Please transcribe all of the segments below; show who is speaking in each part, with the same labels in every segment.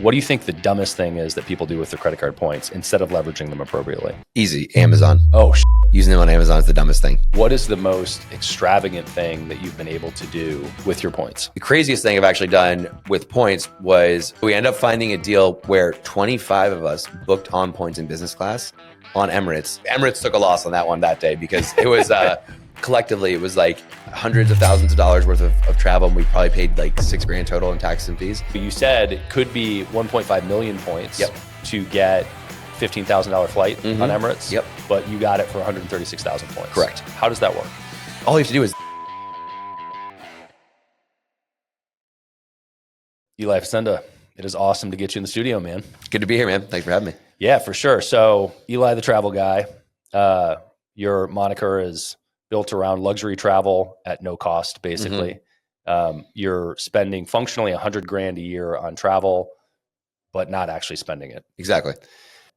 Speaker 1: What do you think the dumbest thing is that people do with their credit card points instead of leveraging them appropriately?
Speaker 2: Easy. Amazon.
Speaker 1: Oh,
Speaker 2: Using them on Amazon is the dumbest thing.
Speaker 1: What is the most extravagant thing that you've been able to do with your points?
Speaker 2: The craziest thing I've actually done with points was we ended up finding a deal where 25 of us booked on points in business class on Emirates. Emirates took a loss on that one that day because it was collectively, it was like hundreds of thousands of dollars worth of travel. And we probably paid like $6,000 total in taxes and fees.
Speaker 1: You said it could be 1.5 million points to get $15,000 flight on Emirates.
Speaker 2: Yep.
Speaker 1: But you got it for 136,000 points.
Speaker 2: Correct.
Speaker 1: How does that work?
Speaker 2: All you have to do is
Speaker 1: Eli Facenda, it is awesome to get you in the studio, man.
Speaker 2: good to be here, man. Thanks for having me.
Speaker 1: Yeah, for sure. So Eli, the travel guy, your moniker is built around luxury travel at no cost, basically. You're spending functionally $100,000 a year on travel, but not actually spending it.
Speaker 2: Exactly.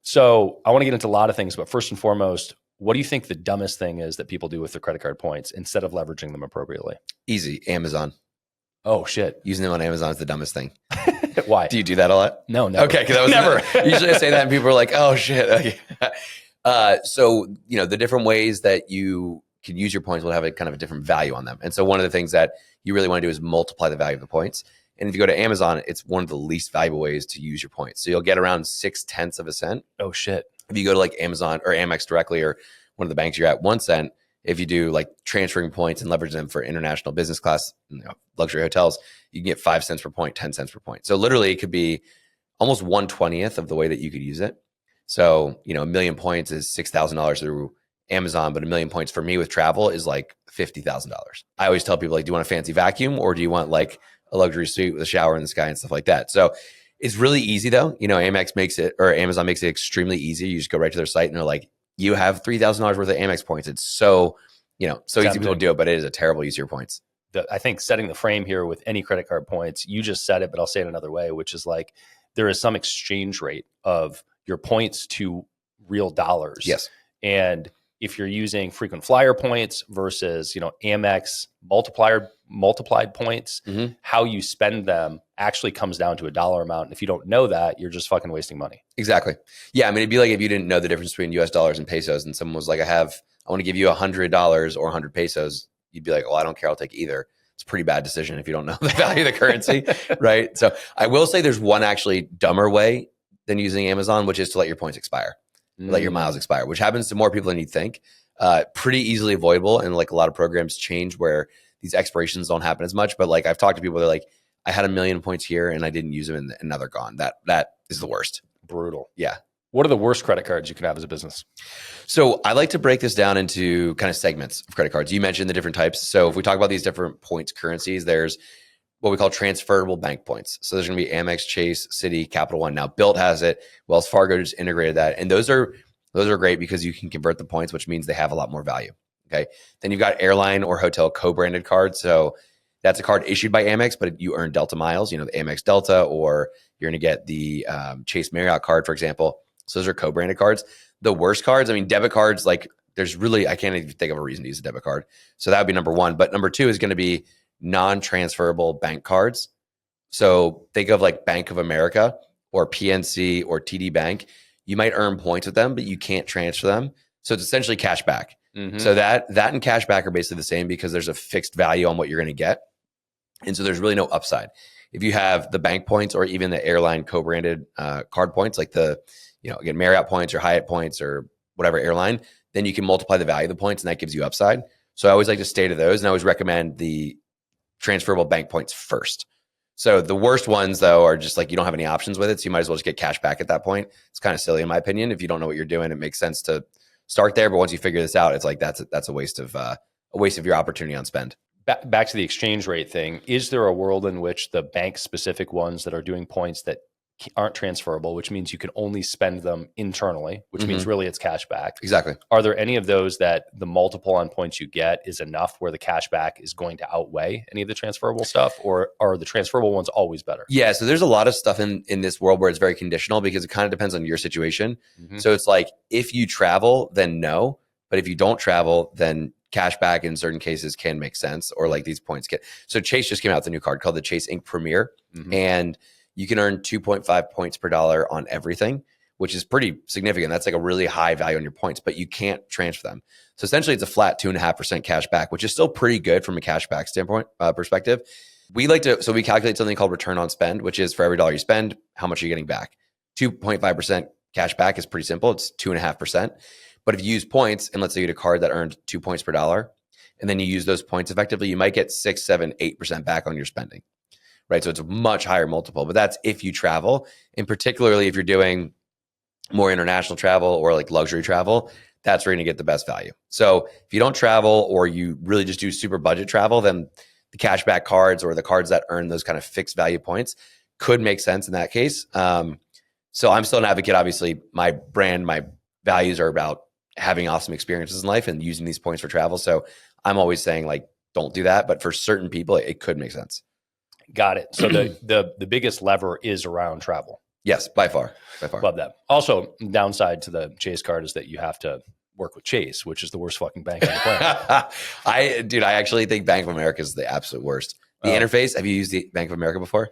Speaker 1: So I want to get into a lot of things, but first and foremost, what do you think the dumbest thing is that people do with their credit card points instead of leveraging them appropriately?
Speaker 2: Easy. Amazon.
Speaker 1: Oh, shit.
Speaker 2: Using them on Amazon is the dumbest thing.
Speaker 1: Why?
Speaker 2: Do you do that a lot?
Speaker 1: No, never.
Speaker 2: Okay, because that was
Speaker 1: never.
Speaker 2: Usually I say that and people are like, "Oh shit." Okay. So the different ways that you can use your points will have a kind of a different value on them. And so one of the things that you really want to do is multiply the value of the points. And if you go to Amazon, it's one of the least valuable ways to use your points. So you'll get around 0.6 of a cent.
Speaker 1: Oh shit.
Speaker 2: If you go to like Amazon or Amex directly or one of the banks, you're at 1 cent. If you do like transferring points and leverage them for international business class, luxury hotels, you can get 5 cents per point, 10 cents per point. So literally it could be almost 1/20th of the way that you could use it. So, 1 million points is $6,000 through Amazon, but 1 million points for me with travel is like $50,000. I always tell people, like, do you want a fancy vacuum or do you want like a luxury suite with a shower in the sky and stuff like that? So it's really easy though. Amex makes it, or Amazon makes it extremely easy. You just go right to their site and they're like, you have $3,000 worth of Amex points. It's so easy people to do it, but it is a terrible use of your points.
Speaker 1: I think setting the frame here with any credit card points, you just said it, but I'll say it another way, which is like there is some exchange rate of your points to real dollars.
Speaker 2: Yes.
Speaker 1: And if you're using frequent flyer points versus, Amex multiplied points, how you spend them actually comes down to a dollar amount. And if you don't know that, you're just fucking wasting money.
Speaker 2: Exactly. Yeah. I mean, it'd be like if you didn't know the difference between US dollars and pesos and someone was like, I want to give you $100 or 100 pesos. You'd be like, well, I don't care. I'll take either. It's a pretty bad decision if you don't know the value of the currency, right? So I will say there's one actually dumber way than using Amazon, which is to let your points expire, let your miles expire, which happens to more people than you'd think. Pretty easily avoidable. And like a lot of programs change where these expirations don't happen as much. But like I've talked to people, they're like, I had 1 million points here and I didn't use them and now they're gone. That is the worst.
Speaker 1: Brutal.
Speaker 2: Yeah.
Speaker 1: What are the worst credit cards you can have as a business?
Speaker 2: So I like to break this down into kind of segments of credit cards. You mentioned the different types. So if we talk about these different points currencies, there's what we call transferable bank points. So there's going to be Amex, Chase, Citi, Capital One. Now Bilt has it. Wells Fargo just integrated that. And those are great because you can convert the points, which means they have a lot more value. Okay. Then you've got airline or hotel co-branded cards. So that's a card issued by Amex, but you earn Delta miles, the Amex Delta, or you're going to get the Chase Marriott card, for example. So those are co-branded cards. The worst cards, debit cards, like I can't even think of a reason to use a debit card. So that would be number one. But number two is going to be non-transferable bank cards. So think of like Bank of America or PNC or TD Bank. You might earn points with them, but you can't transfer them. So it's essentially cash back. So that and cash back are basically the same because there's a fixed value on what you're going to get. And so there's really no upside. If you have the bank points or even the airline co-branded card points, like the again, Marriott points or Hyatt points or whatever airline, then you can multiply the value of the points and that gives you upside. So I always like to stay to those and I always recommend the transferable bank points first. So the worst ones though are just like you don't have any options with it. So you might as well just get cash back at that point. It's kind of silly in my opinion. If you don't know what you're doing, it makes sense to start there. But once you figure this out, it's like that's a waste of your opportunity on spend.
Speaker 1: Back to the exchange rate thing. Is there a world in which the bank specific ones that are doing points that aren't transferable, which means you can only spend them internally, which means really it's cash back?
Speaker 2: Exactly.
Speaker 1: Are there any of those that the multiple on points you get is enough where the cash back is going to outweigh any of the transferable stuff, or are the transferable ones always better?
Speaker 2: Yeah. So there's a lot of stuff in this world where it's very conditional because it kind of depends on your situation. So it's like, if you travel, then no, but if you don't travel, then cash back in certain cases can make sense, or like these points get. So Chase just came out with a new card called the Chase Ink Premier. And you can earn 2.5 points per dollar on everything, which is pretty significant. That's like a really high value on your points, but you can't transfer them. So essentially it's a flat 2.5% cash back, which is still pretty good from a cash back standpoint perspective. We calculate something called return on spend, which is for every dollar you spend, how much are you getting back? 2.5% cash back is pretty simple. It's 2.5%. But if you use points, and let's say you had a card that earned 2 points per dollar, and then you use those points effectively, you might get 6, 7, 8% back on your spending, right? So it's a much higher multiple, but that's if you travel, and particularly if you're doing more international travel or like luxury travel, that's where you're going to get the best value. So if you don't travel or you really just do super budget travel, then the cashback cards or the cards that earn those kind of fixed value points could make sense in that case. So I'm still an advocate. Obviously, my brand, my values are about having awesome experiences in life and using these points for travel. So I'm always saying like, don't do that. But for certain people, it could make sense.
Speaker 1: Got it. So the biggest lever is around travel.
Speaker 2: Yes, by far.
Speaker 1: Love that. Also, downside to the Chase card is that you have to work with Chase, which is the worst fucking bank on the planet.
Speaker 2: I actually think Bank of America is the absolute worst. The interface, have you used the Bank of America before?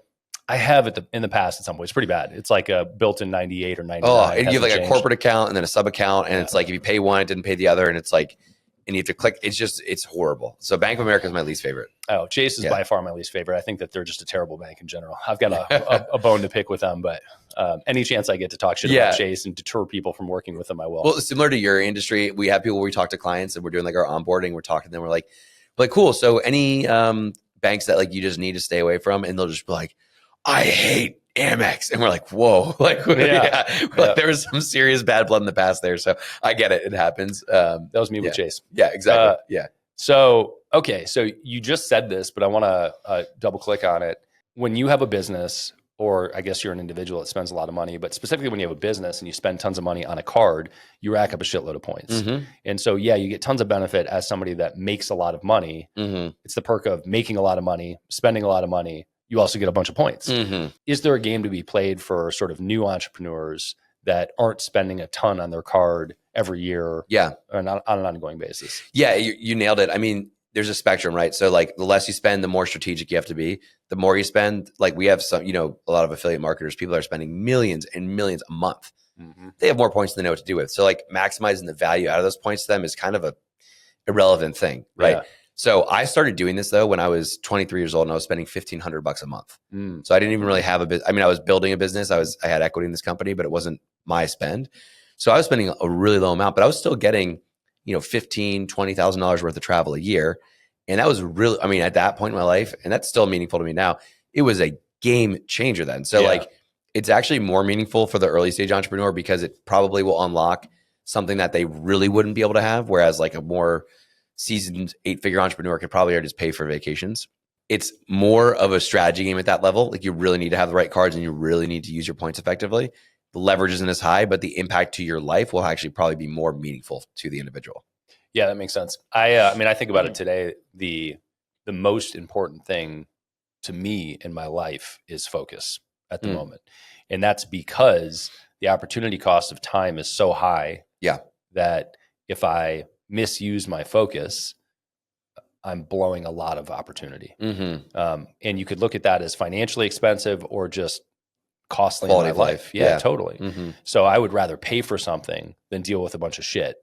Speaker 1: I have in the past at some point. It's pretty bad. It's like a built in 98 or 99.
Speaker 2: Oh, and you have like a corporate account and then a sub account. And it's like, if you pay one, it didn't pay the other. And it's like, and you have to click. It's horrible. So Bank of America is my least favorite.
Speaker 1: Oh, Chase is by far my least favorite. I think that they're just a terrible bank in general. I've got a bone to pick with them, but any chance I get to talk shit about Chase and deter people from working with them, I will.
Speaker 2: Well, similar to your industry, we have people where we talk to clients and we're doing like our onboarding. We're talking to them. We're like, cool. So any banks that like you just need to stay away from, and they'll just be like, I hate Amex. And we're like, whoa, like, like there was some serious bad blood in the past there. So I get it. It happens.
Speaker 1: That was me with Chase.
Speaker 2: Yeah, exactly.
Speaker 1: So, okay. So you just said this, but I want to double click on it. When you have a business, or I guess you're an individual that spends a lot of money, but specifically when you have a business and you spend tons of money on a card, you rack up a shitload of points. Mm-hmm. And so, you get tons of benefit as somebody that makes a lot of money. Mm-hmm. It's the perk of making a lot of money, spending a lot of money. You also get a bunch of points. Mm-hmm. Is there a game to be played for sort of new entrepreneurs that aren't spending a ton on their card every year?
Speaker 2: Yeah.
Speaker 1: On an ongoing basis?
Speaker 2: Yeah, you nailed it. I mean, there's a spectrum, right? So like the less you spend, the more strategic you have to be. The more you spend, like we have some, a lot of affiliate marketers, people are spending millions and millions a month. Mm-hmm. They have more points than they know what to do with. So like maximizing the value out of those points to them is kind of a irrelevant thing, right? Yeah. So I started doing this though when I was 23 years old and I was spending $1,500 a month. So I didn't even really have a business. I mean, I was building a business. I had equity in this company, but it wasn't my spend. So I was spending a really low amount, but I was still getting, $15,000, $20,000 worth of travel a year. And that was really, I mean, at that point in my life, and that's still meaningful to me now, it was a game changer then. So like, it's actually more meaningful for the early stage entrepreneur because it probably will unlock something that they really wouldn't be able to have. Whereas like a more seasoned 8-figure entrepreneur could probably just pay for vacations. It's more of a strategy game at that level. Like you really need to have the right cards and you really need to use your points effectively. The leverage isn't as high, but the impact to your life will actually probably be more meaningful to the individual.
Speaker 1: Yeah, that makes sense. I mean, I think about it today. The most important thing to me in my life is focus at the moment. And that's because the opportunity cost of time is so high that if I misuse my focus, I'm blowing a lot of opportunity. Mm-hmm. And you could look at that as financially expensive or just costly
Speaker 2: quality
Speaker 1: in my life. Yeah, totally.
Speaker 2: Mm-hmm.
Speaker 1: So I would rather pay for something than deal with a bunch of shit.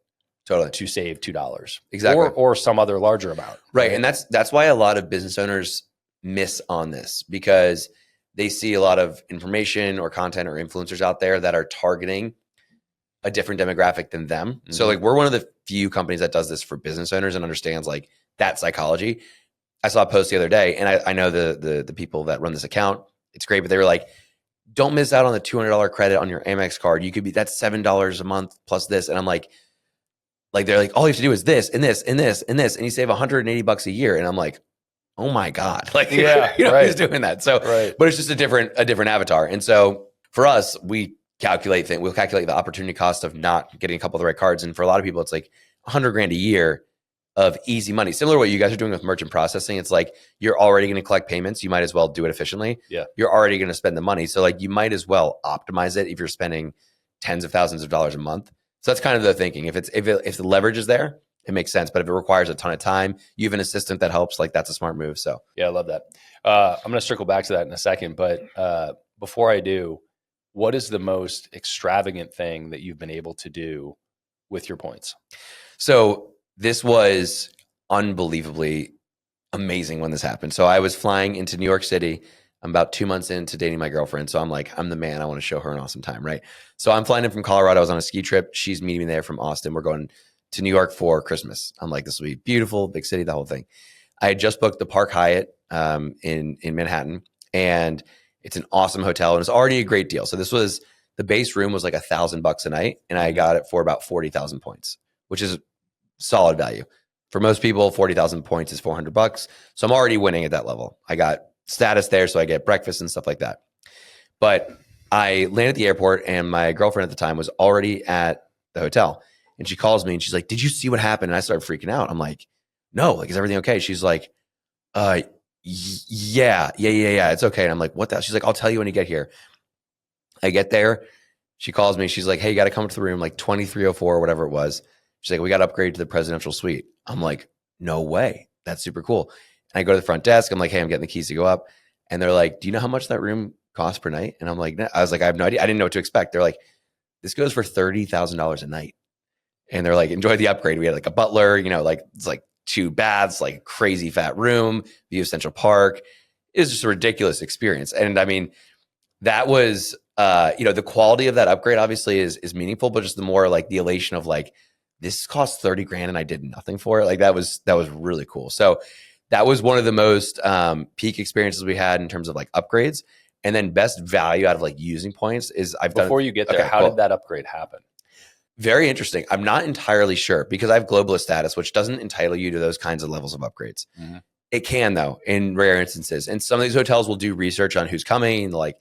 Speaker 2: Totally.
Speaker 1: To save $2.
Speaker 2: Exactly.
Speaker 1: Or some other larger amount.
Speaker 2: Right. And that's why a lot of business owners miss on this because they see a lot of information or content or influencers out there that are targeting a different demographic than them. Mm-hmm. So like we're one of the few companies that does this for business owners and understands like that psychology. I saw a post the other day and I know the people that run this account, it's great, but they were like, don't miss out on the $200 credit on your Amex card. That's $7 a month plus this. And I'm like they're like, all you have to do is this and this and this and this, and you save $180 a year. And I'm like, oh my God, like, who's doing that? So, but it's just a different avatar. And so for us, we'll calculate the opportunity cost of not getting a couple of the right cards. And for a lot of people, it's like $100,000 a year of easy money. Similar to what you guys are doing with merchant processing. It's like, you're already going to collect payments. You might as well do it efficiently. Yeah. You're already going to spend the money. So like, you might as well optimize it if you're spending tens of thousands of dollars a month. So that's kind of the thinking. If the leverage is there, it makes sense. But if it requires a ton of time, you have an assistant that helps, like that's a smart move. So
Speaker 1: yeah, I love that. I'm going to circle back to that in a second, but before I do, what is the most extravagant thing that you've been able to do with your points?
Speaker 2: So this was unbelievably amazing when this happened. So I was flying into New York City. I'm about 2 months into dating my girlfriend. So I'm like, I'm the man. I want to show her an awesome time, right? So I'm flying in from Colorado. I was on a ski trip. She's meeting me there from Austin. We're going to New York for Christmas. I'm like, this will be beautiful, big city, the whole thing. I had just booked the Park Hyatt in Manhattan, and it's an awesome hotel, and it's already a great deal. So this was, the base room was like $1,000 a night, and I got it for about 40,000 points, which is solid value. For most people, 40,000 points is $400. So I'm already winning at that level. I got status there, so I get breakfast and stuff like that. But I landed at the airport, and my girlfriend at the time was already at the hotel. And she calls me and she's like, did you see what happened? And I started freaking out. I'm like, no, like, is everything okay? She's like, yeah, it's okay. And I'm like, what the hell? She's like, I'll tell you when you get here. I get there. She calls me. She's like, hey, you got to come to the room, like 2304 or whatever it was. She's like, we got to upgrade to the presidential suite. I'm like, no way. That's super cool. And I go to the front desk. I'm like, hey, I'm getting the keys to go up. And they're like, do you know how much that room costs per night? And I'm like, no. I was like, I have no idea. I didn't know what to expect. They're like, this goes for $30,000 a night. And they're like, enjoy the upgrade. We had like a butler, like it's like 2 baths, like crazy fat room, view of Central Park. It was just a ridiculous experience. And I mean, that was, the quality of that upgrade obviously is meaningful, but just the more like the elation of like, this cost 30 grand and I did nothing for it. Like that was really cool. So that was one of the most peak experiences we had in terms of like upgrades. And then best value out of like using points is
Speaker 1: Before you get there, how did that upgrade happen?
Speaker 2: Very interesting. I'm not entirely sure because I have globalist status, which doesn't entitle you to those kinds of levels of upgrades. Mm-hmm. It can though, in rare instances. And some of these hotels will do research on who's coming. Like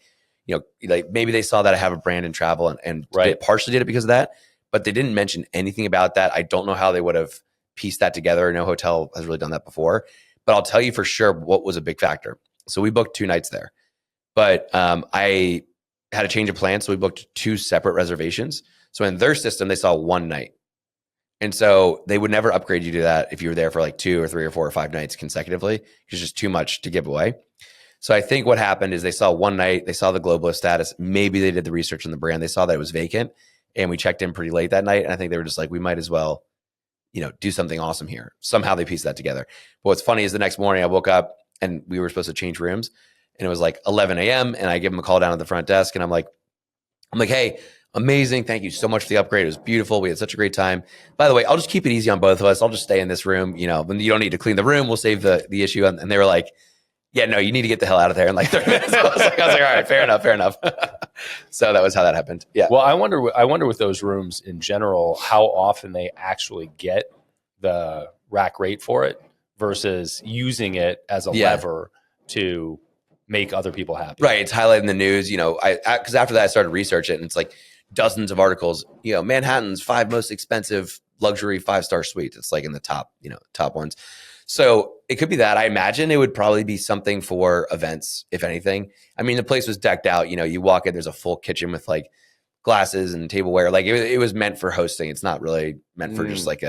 Speaker 2: maybe they saw that I have a brand in travel and right. Partially did it because of that, but they didn't mention anything about that. I don't know how they would have pieced that together. No hotel has really done that before, but I'll tell you for sure what was a big factor. So we booked 2 nights there, but I had a change of plans. So we booked 2 separate reservations. So in their system, they saw 1 night. And so they would never upgrade you to that if you were there for like 2 or 3 or 4 or 5 nights consecutively. It's just too much to give away. So I think what happened is they saw 1 night, they saw the globalist status. Maybe they did the research on the brand. They saw that it was vacant and we checked in pretty late that night. And I think they were just like, we might as well, do something awesome here. Somehow they pieced that together. But what's funny is the next morning I woke up and we were supposed to change rooms and it was like 11 a.m. and I give them a call down at the front desk and I'm like, hey, amazing. Thank you so much for the upgrade. It was beautiful. We had such a great time. By the way, I'll just keep it easy on both of us. I'll just stay in this room. When you don't need to clean the room, we'll save the issue. And they were like, yeah, no, you need to get the hell out of there in like 30 minutes. I was like, all right, fair enough. So that was how that happened. Yeah.
Speaker 1: Well, I wonder with those rooms in general, how often they actually get the rack rate for it versus using it as a lever to make other people happy.
Speaker 2: Right. It's highlighted in the news, because after that I started researching it and it's like dozens of articles, Manhattan's 5 most expensive luxury 5-star suites. It's like in the top ones. So it could be that. I imagine it would probably be something for events, if anything. I mean, the place was decked out. You walk in, there's a full kitchen with like glasses and tableware. Like it was meant for hosting. It's not really meant for just like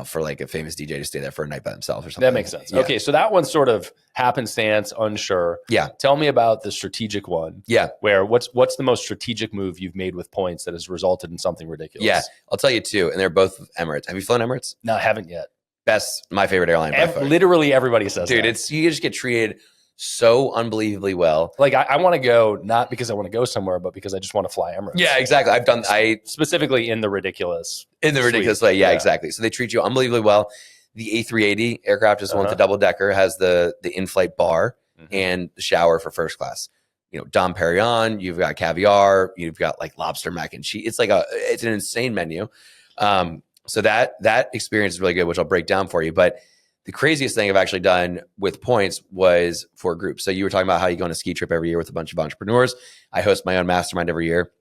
Speaker 2: for like a famous DJ to stay there for a night by themselves or something.
Speaker 1: That makes sense. Yeah. Okay, so that one's sort of happenstance, unsure.
Speaker 2: Yeah.
Speaker 1: Tell me about the strategic one.
Speaker 2: Yeah.
Speaker 1: Where what's the most strategic move you've made with points that has resulted in something ridiculous?
Speaker 2: Yeah, I'll tell you 2, and they're both Emirates. Have you flown Emirates?
Speaker 1: No, I haven't yet.
Speaker 2: My favorite airline by far.
Speaker 1: Literally everybody says
Speaker 2: Dude,
Speaker 1: that.
Speaker 2: you just get treated so unbelievably well.
Speaker 1: Like I want to go, not because I want to go somewhere, but because I just want to fly Emirates.
Speaker 2: Yeah, exactly.
Speaker 1: Specifically in the ridiculous
Speaker 2: way. Yeah, exactly. So they treat you unbelievably well. The A380 aircraft is the one with the double decker, has the in-flight bar and the shower for first class. Dom Perignon, you've got caviar, you've got like lobster mac and cheese. It's like it's an insane menu. So that experience is really good, which I'll break down for you. But the craziest thing I've actually done with points was for groups. So you were talking about how you go on a ski trip every year with a bunch of entrepreneurs. I host my own mastermind every year.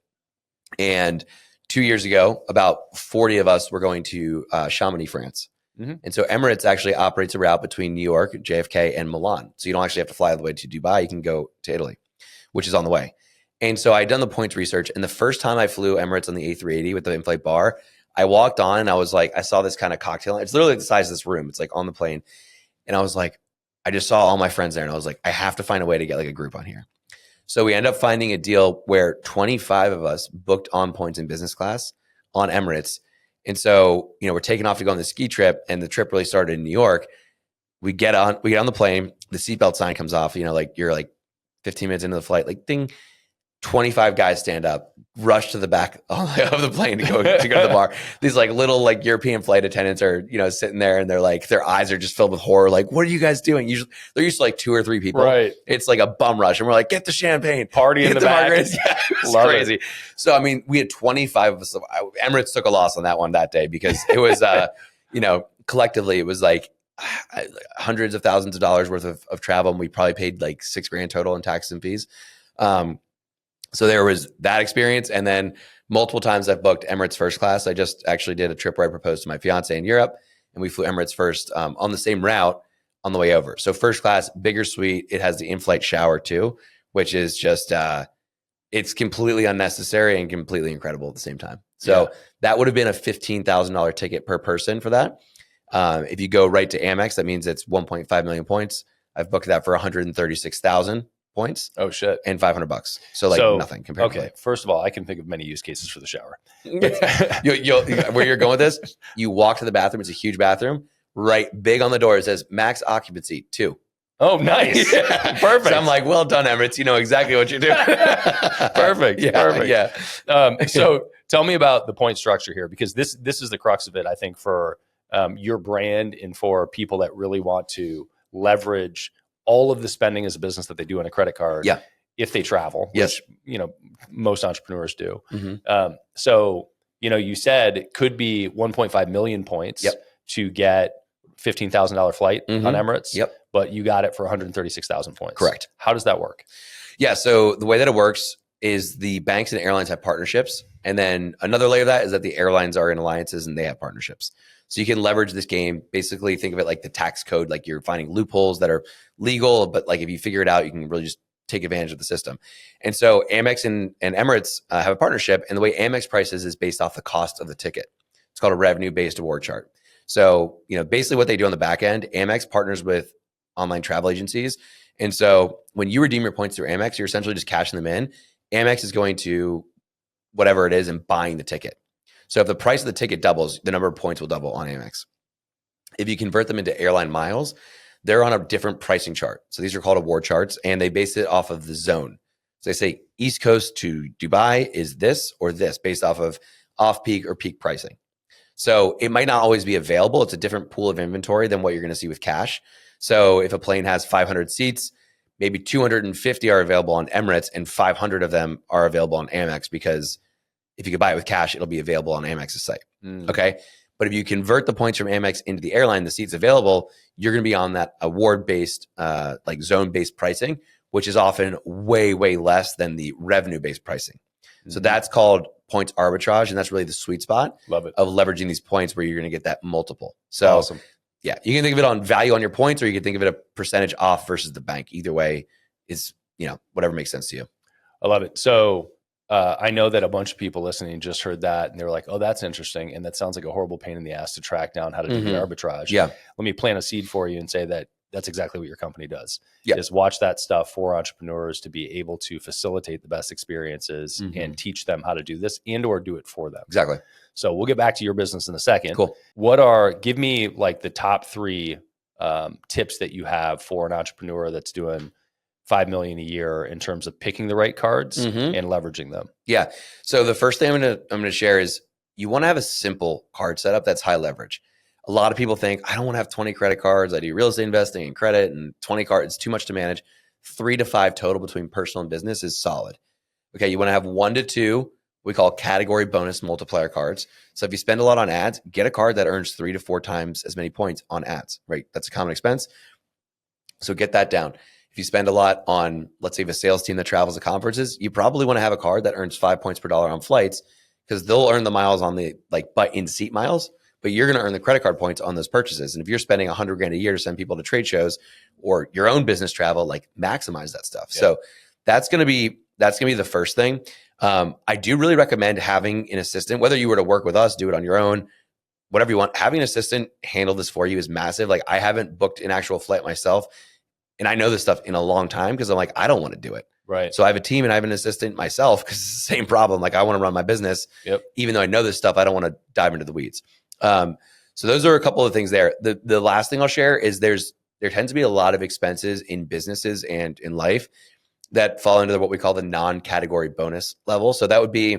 Speaker 2: And 2 years ago, about 40 of us were going to Chamonix, France. Mm-hmm. And so Emirates actually operates a route between New York, JFK, and Milan. So you don't actually have to fly all the way to Dubai. You can go to Italy, which is on the way. And so I'd done the points research. And the first time I flew Emirates on the A380 with the in-flight bar, I walked on and I was like, I saw this kind of cocktail. It's literally the size of this room. It's like on the plane. And I was like, I just saw all my friends there and I was like, I have to find a way to get like a group on here. So we end up finding a deal where 25 of us booked on points in business class on Emirates. And so, we're taking off to go on the ski trip, and the trip really started in New York. We get on the plane, the seatbelt sign comes off, you're like 15 minutes into the flight, like ding, 25 guys stand up, rush to the back of the plane to go to the bar. These like little like European flight attendants are, sitting there, and they're like, their eyes are just filled with horror. Like, what are you guys doing? Usually they're used to like 2 or 3 people.
Speaker 1: Right.
Speaker 2: It's like a bum rush. And we're like, get the champagne.
Speaker 1: Party in the back.
Speaker 2: Yeah, it was crazy. So, we had 25 of us. Emirates took a loss on that day because it was, collectively it was like hundreds of thousands of dollars worth of travel. And we probably paid like $6,000 total in taxes and fees. So there was that experience. And then multiple times I've booked Emirates first class. I just actually did a trip where I proposed to my fiance in Europe, and we flew Emirates first on the same route on the way over. So first class, bigger suite. It has the in-flight shower too, which is just, it's completely unnecessary and completely incredible at the same time. So that would have been a $15,000 ticket per person for that. If you go right to Amex, that means it's 1.5 million points. I've booked that for 136,000 points.
Speaker 1: Oh shit.
Speaker 2: And $500. So nothing compared to that.
Speaker 1: First of all, I can think of many use cases for the shower.
Speaker 2: Where you're going with this, you walk to the bathroom. It's a huge bathroom. Right, big on the door. It says max occupancy 2.
Speaker 1: Oh, nice.
Speaker 2: Yeah.
Speaker 1: Perfect.
Speaker 2: So I'm like, well done, Emirates. You know exactly what you're doing.
Speaker 1: Perfect.
Speaker 2: Yeah,
Speaker 1: perfect.
Speaker 2: Yeah.
Speaker 1: So tell me about the point structure here, because this is the crux of it, I think, for your brand and for people that really want to leverage all of the spending as a business that they do on a credit card.
Speaker 2: Yeah.
Speaker 1: If they travel,
Speaker 2: yes.
Speaker 1: which, most entrepreneurs do.
Speaker 2: Mm-hmm.
Speaker 1: So, you said it could be 1.5 million points to get $15,000 flight on Emirates.
Speaker 2: Yep.
Speaker 1: But you got it for 136,000 points.
Speaker 2: Correct.
Speaker 1: How does that work?
Speaker 2: Yeah. So the way that it works is the banks and airlines have partnerships. And then another layer of that is that the airlines are in alliances and they have partnerships. So you can leverage this game. Basically, think of it like the tax code, like you're finding loopholes that are legal, but like if you figure it out, you can really just take advantage of the system. And so Amex and Emirates have a partnership. And the way Amex prices is based off the cost of the ticket. It's called a revenue-based award chart. So, basically what they do on the back end, Amex partners with online travel agencies. And so when you redeem your points through Amex, you're essentially just cashing them in. Amex is going to whatever it is and buying the ticket. So if the price of the ticket doubles, the number of points will double on Amex. If you convert them into airline miles, they're on a different pricing chart. So these are called award charts, and they base it off of the zone. So they say East Coast to Dubai is this or this based off of off-peak or peak pricing. So it might not always be available. It's a different pool of inventory than what you're going to see with cash. So if a plane has 500 seats, maybe 250 are available on Emirates and 500 of them are available on Amex, because if you could buy it with cash, it'll be available on Amex's site. Okay. But if you convert the points from Amex into the airline, the seats available, you're going to be on that award-based, like zone-based pricing, which is often way, way less than the revenue-based pricing. So that's called points arbitrage. And that's really the sweet spot
Speaker 1: Love it.
Speaker 2: of leveraging these points where you're going to get that multiple. So
Speaker 1: awesome.
Speaker 2: Yeah, you can think of it on value on your points, or you can think of it a percentage off versus the bank. Either way is, whatever makes sense to you.
Speaker 1: I love it. So I know that a bunch of people listening just heard that and they were like, oh, that's interesting. And that sounds like a horrible pain in the ass to track down how to do the arbitrage.
Speaker 2: Yeah.
Speaker 1: Let me plant a seed for you and say that that's exactly what your company does.
Speaker 2: Yeah.
Speaker 1: Is watch that stuff for entrepreneurs to be able to facilitate the best experiences and teach them how to do this and or do it for them.
Speaker 2: Exactly.
Speaker 1: So we'll get back to your business in a second.
Speaker 2: Cool.
Speaker 1: Give me like the top 3 tips that you have for an entrepreneur that's doing 5 million a year in terms of picking the right cards and leveraging them.
Speaker 2: Yeah. So the first thing I'm going to share is you want to have a simple card setup that's high leverage. A lot of people think, I don't want to have 20 credit cards. I do real estate investing and credit, and 20 cards, it's too much to manage. 3 to 5 total between personal and business is solid. Okay. You want to have 1 to 2, we call category bonus multiplier cards. So if you spend a lot on ads, get a card that earns 3 to 4 times as many points on ads, right? That's a common expense. So get that down. If you spend a lot on, let's say, you have a sales team that travels to conferences, you probably want to have a card that earns 5 points per dollar on flights, because they'll earn the miles on the but in seat miles, but you're going to earn the credit card points on those purchases. And if you're spending $100,000 a year to send people to trade shows or your own business travel, maximize that stuff. Yeah. So that's going to be the first thing. I do really recommend having an assistant, whether you were to work with us, do it on your own, whatever you want. Having an assistant handle this for you is massive. I haven't booked an actual flight myself, and I know this stuff in a long time because I'm like, I don't want to do it.
Speaker 1: Right.
Speaker 2: So I have a team and I have an assistant myself because it's the same problem. Like I want to run my business.
Speaker 1: Yep.
Speaker 2: Even though I know this stuff, I don't want to dive into the weeds. So those are a couple of things there. The last thing I'll share is there tends to be a lot of expenses in businesses and in life that fall into what we call the non-category bonus level. So that would be, you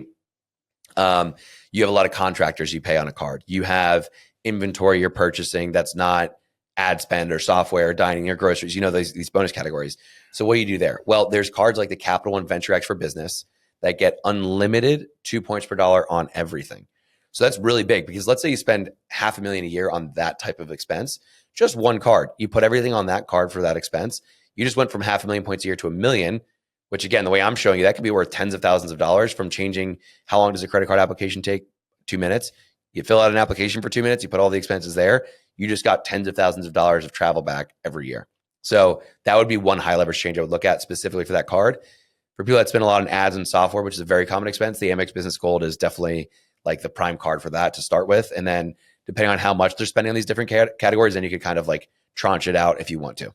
Speaker 2: have a lot of contractors you pay on a card. You have inventory you're purchasing that's not ad spend or software, dining or groceries, these bonus categories. So what do you do there? Well, there's cards like the Capital One Venture X for Business that get unlimited 2 points per dollar on everything. So that's really big because let's say you spend $500,000 a year on that type of expense, just one card. You put everything on that card for that expense. You just went from $500,000 points a year to $1 million, which again, the way I'm showing you, that could be worth tens of thousands of dollars from changing how long does a credit card application take? 2 minutes. You fill out an application for 2 minutes, you put all the expenses there. You just got tens of thousands of dollars of travel back every year. So that would be one high leverage change I would look at specifically for that card. For people that spend a lot on ads and software, which is a very common expense, the Amex Business Gold is definitely like the prime card for that to start with. And then depending on how much they're spending on these different categories, then you could kind of like tranche it out if you want to.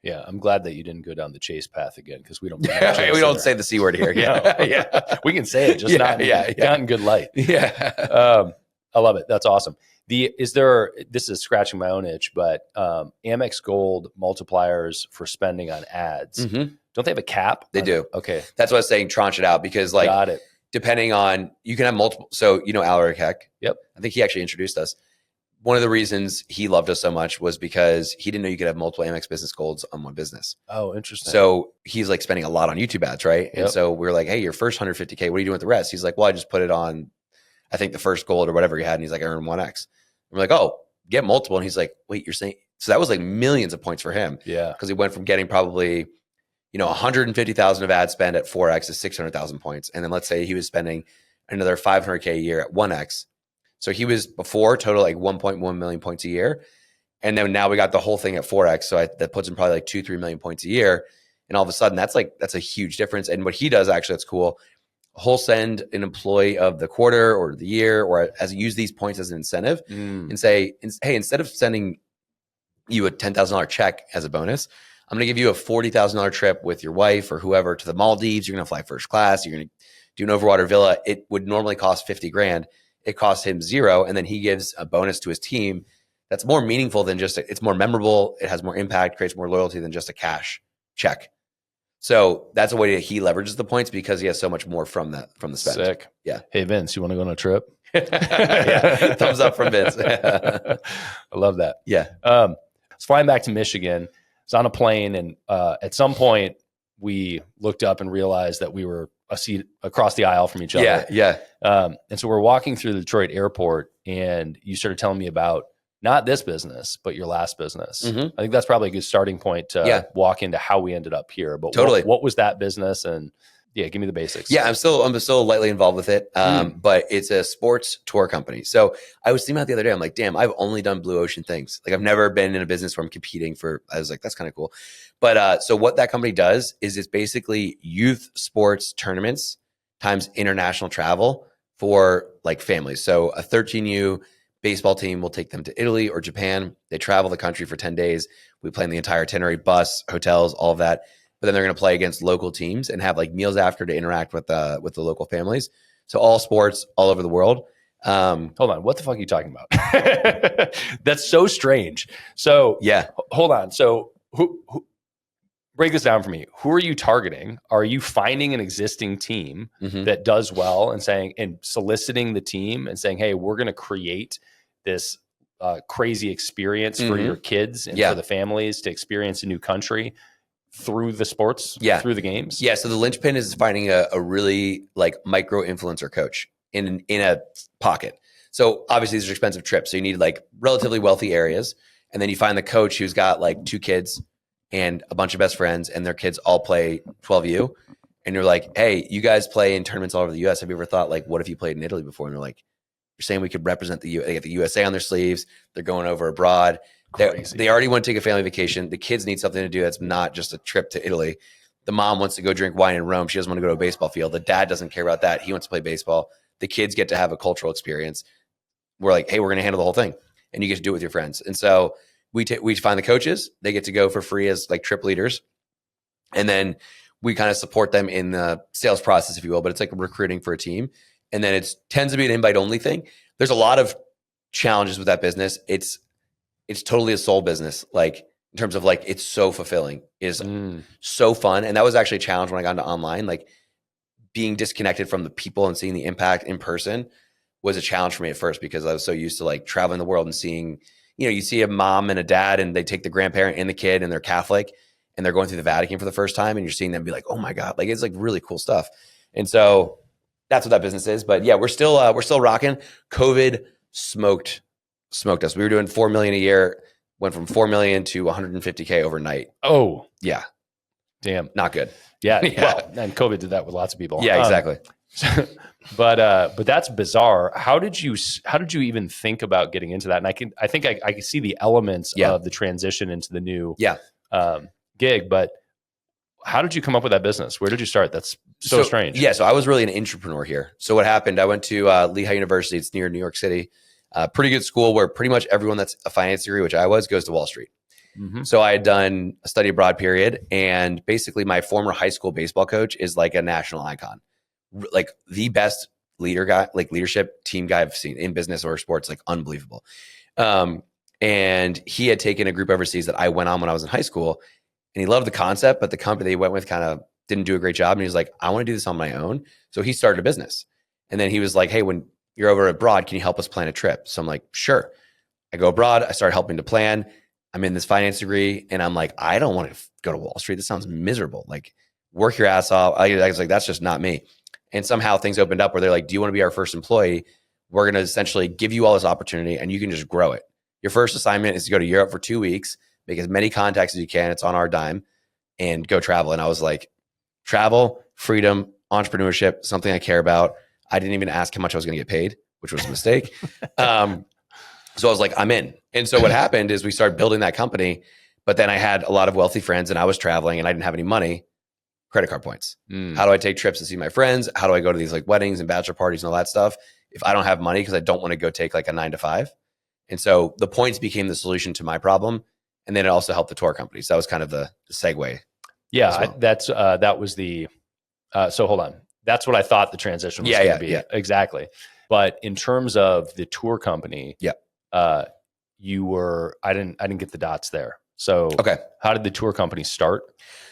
Speaker 1: Yeah, I'm glad that you didn't go down the Chase path again because we don't.
Speaker 2: We don't say the C word here. Yeah,
Speaker 1: yeah, we can say it, just not in good light.
Speaker 2: Yeah,
Speaker 1: I love it. That's awesome. This is scratching my own itch, but Amex Gold multipliers for spending on ads, don't they have a cap?
Speaker 2: They do.
Speaker 1: Okay,
Speaker 2: that's what I was saying. Tranche it out because like,
Speaker 1: got it.
Speaker 2: Depending on, you can have multiple. So Alaric Heck.
Speaker 1: Yep.
Speaker 2: I think he actually introduced us. One of the reasons he loved us so much was because he didn't know you could have multiple Amex Business Golds on one business.
Speaker 1: Oh, interesting.
Speaker 2: So he's like spending a lot on YouTube ads, right?
Speaker 1: Yep.
Speaker 2: And so we were like, hey, your first $150K, what are you doing with the rest? He's like, well, I just put it on, I think the first gold or whatever he had. And he's like, I earned 1X. And we're like, oh, get multiple. And he's like, wait, you're saying, so that was like millions of points for him.
Speaker 1: Yeah.
Speaker 2: Because he went from getting probably, 150,000 of ad spend at 4X to 600,000 points. And then let's say he was spending another 500K a year at 1X. So he was before total like 1.1 million points a year. And then now we got the whole thing at 4X. So that puts him probably like 2-3 million points a year. And all of a sudden that's a huge difference. And what he does actually, that's cool. He'll send an employee of the quarter or the year, or use these points as an incentive and say, hey, instead of sending you a $10,000 check as a bonus, I'm going to give you a $40,000 trip with your wife or whoever to the Maldives. You're going to fly first class. You're going to do an overwater villa. It would normally cost $50,000. It costs him $0. And then he gives a bonus to his team that's more meaningful than just, it's more memorable. It has more impact, creates more loyalty than just a cash check. So that's a way that he leverages the points because he has so much more from the spend.
Speaker 1: Sick.
Speaker 2: Yeah.
Speaker 1: Hey, Vince, you want to go on a trip?
Speaker 2: Yeah. Thumbs up from Vince.
Speaker 1: I love that.
Speaker 2: Yeah.
Speaker 1: I was flying back to Michigan. I was on a plane, and at some point we looked up and realized that we were a seat across the aisle from each other.
Speaker 2: Yeah.
Speaker 1: And so we're walking through the Detroit airport, and you started telling me about not this business, but your last business. I think that's probably a good starting point to walk into how we ended up here. But
Speaker 2: totally,
Speaker 1: what was that business? And give me the basics.
Speaker 2: Yeah, I'm still lightly involved with it, but it's a sports tour company. So I was thinking about it the other day. I'm like, damn, I've only done blue ocean things. Like I've never been in a business where I'm competing for. I was like, that's kind of cool. But so what that company does is it's basically youth sports tournaments times international travel for like families. So a 13U baseball team will take them to Italy or Japan. They travel the country for 10 days. We plan the entire itinerary, bus, hotels, all of that. But then they're going to play against local teams and have like meals after to interact with the local families. So all sports all over the world.
Speaker 1: Hold on. What the fuck are you talking about? That's so strange. So hold on. So who break this down for me. Who are you targeting? Are you finding an existing team that does well and soliciting the team and saying, hey, we're going to create this crazy experience for your kids and for the families to experience a new country through the sports, through the games?
Speaker 2: Yeah. So the linchpin is finding a really like micro influencer coach in a pocket. So obviously these are expensive trips. So you need like relatively wealthy areas. And then you find the coach who's got like 2 kids and a bunch of best friends, and their kids all play 12U. And you're like, hey, you guys play in tournaments all over the US. Have you ever thought like, what if you played in Italy before? And they're like, you're saying we could represent they get the USA on their sleeves. They're going over abroad. They already want to take a family vacation. The kids need something to do that's not just a trip to Italy. The mom wants to go drink wine in Rome. She doesn't want to go to a baseball field. The dad doesn't care about that. He wants to play baseball. The kids get to have a cultural experience. We're like, hey, we're going to handle the whole thing. And you get to do it with your friends. And so we find the coaches. They get to go for free as like trip leaders. And then we kind of support them in the sales process, if you will, but it's like recruiting for a team. And then it tends to be an invite only thing. There's a lot of challenges with that business. It's totally a soul business. Like in terms of like, it's so fulfilling, is so fun. And that was actually a challenge when I got into online, like being disconnected from the people and seeing the impact in person was a challenge for me at first, because I was so used to like traveling the world and seeing, you see a mom and a dad and they take the grandparent and the kid and they're Catholic and they're going through the Vatican for the first time. And you're seeing them be like, oh my God, like it's like really cool stuff. And so that's what that business is. But yeah, we're still rocking. COVID smoked us. We were doing 4 million a year, went from 4 million to 150K overnight.
Speaker 1: Oh
Speaker 2: yeah.
Speaker 1: Damn.
Speaker 2: Not good.
Speaker 1: Yeah.
Speaker 2: Yeah.
Speaker 1: Well, and COVID did that with lots of people.
Speaker 2: Yeah, exactly.
Speaker 1: But that's bizarre. How did you even think about getting into that? And I think I can see the elements of the transition into the new gig, but how did you come up with that business? Where did you start? That's so strange.
Speaker 2: Yeah. So I was really an entrepreneur here. So what happened, I went to Lehigh University. It's near New York City. Pretty good school where pretty much everyone that's a finance degree, which I was, goes to Wall Street. Mm-hmm. So I had done a study abroad period, and basically my former high school baseball coach is like a national icon, like the best leadership team guy I've seen in business or sports, like unbelievable. And he had taken a group overseas that I went on when I was in high school, and he loved the concept, but the company they went with kind of didn't do a great job. And he was like, I want to do this on my own. So he started a business. And then he was like, hey, when you're over abroad, can you help us plan a trip? So I'm like, sure. I go abroad. I start helping to plan. I'm in this finance degree, and I'm like, I don't want to go to Wall Street. This sounds miserable. Like, work your ass off. I was like, that's just not me. And somehow things opened up where they're like, do you want to be our first employee? We're going to essentially give you all this opportunity, and you can just grow it. Your first assignment is to go to Europe for 2 weeks, make as many contacts as you can. It's on our dime, and go travel. And I was like, travel, freedom, entrepreneurship, something I care about. I didn't even ask how much I was going to get paid, which was a mistake. So I was like, I'm in. And so what happened is we started building that company, but then I had a lot of wealthy friends and I was traveling and I didn't have any money. Credit card points. How do I take trips to see my friends? How do I go to these like weddings and bachelor parties and all that stuff if I don't have money, because I don't want to go take like a 9 to 5? And so the points became the solution to my problem. And then it also helped the tour company. So that was kind of the segue.
Speaker 1: Yeah, well. That was the, so hold on. That's what I thought the transition was going to be. Yeah. Exactly. But in terms of the tour company, you were, I didn't get the dots there. So how did the tour company start?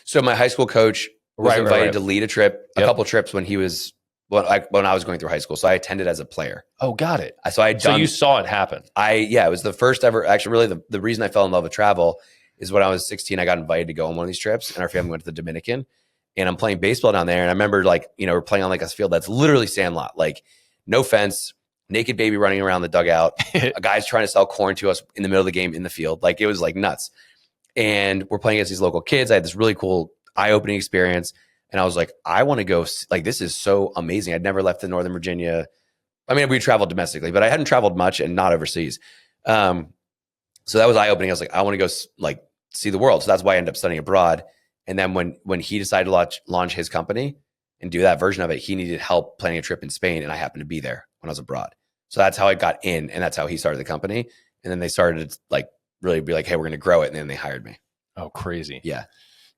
Speaker 1: So my high school coach was invited to lead a trip, a couple trips when he was, when I was going through high school. So I attended as a player. Oh, got it. So you saw it happen. It was the first ever, actually really the reason I fell in love with travel is when I was 16, I got invited to go on one of these trips and our family went to the Dominican, and I'm playing baseball down there. And I remember we're playing on like a field that's literally sandlot, like no fence, naked baby running around the dugout. A guy's trying to sell corn to us in the middle of the game in the field. Like it was like nuts. And we're playing against these local kids. I had this really cool eye-opening experience. And I was like, I want to go, like, this is so amazing. I'd never left the Northern Virginia. I mean, we traveled domestically, but I hadn't traveled much and not overseas. So that was eye-opening. I was like, I want to go like see the world. So that's why I ended up studying abroad. And then when he decided to launch his company and do that version of it, he needed help planning a trip in Spain. And I happened to be there when I was abroad. So that's how I got in, and that's how he started the company. And then they started to like really be like, hey, we're going to grow it. And then they hired me. Oh, crazy. Yeah.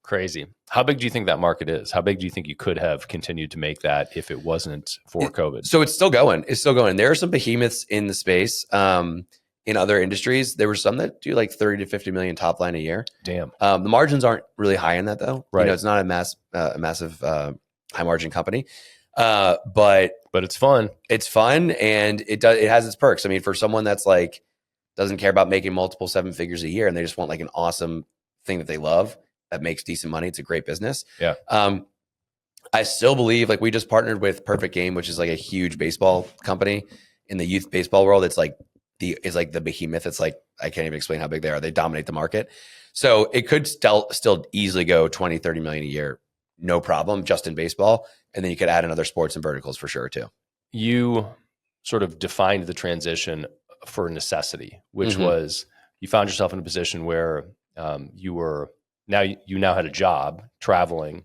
Speaker 1: Crazy. How big do you think that market is? How big do you think you could have continued to make that if it wasn't for COVID? So it's still going. It's still going. There are some behemoths in the space. In other industries, there were some that do like 30 to 50 million top line a year. Damn. The margins aren't really high in that though. Right. It's not a massive high margin company. But it's fun. It's fun, and it has its perks. I mean, for someone that's like doesn't care about making multiple 7 figures a year and they just want like an awesome thing that they love that makes decent money, it's a great business. Yeah. I still believe, like, we just partnered with Perfect Game, which is like a huge baseball company in the youth baseball world. It's like the behemoth. It's like, I can't even explain how big they are. They dominate the market. So it could still easily go 20, 30 million a year. No problem, just in baseball. And then you could add in other sports and verticals for sure too. You sort of defined the transition for necessity, which was you found yourself in a position where you now had a job traveling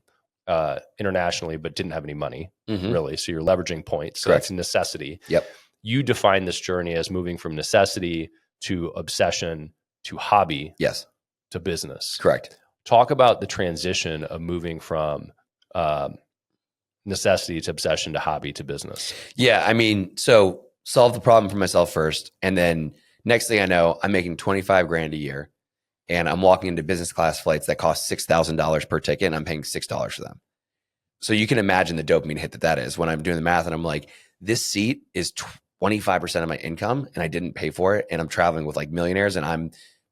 Speaker 1: internationally, but didn't have any money really. So you're leveraging points. So that's a necessity. Yep. You define this journey as moving from necessity to obsession to hobby. Yes. To business. Correct. Talk about the transition of moving from necessity to obsession to hobby to business?
Speaker 2: Yeah. I mean, so solve the problem for myself first. And then next thing I know, I'm making 25 grand a year and I'm walking into business class flights that cost $6,000 per ticket and I'm paying $6 for them. So you can imagine the dopamine hit that is when I'm doing the math and I'm like, this seat is 25% of my income and I didn't pay for it. And I'm traveling with like millionaires and I'm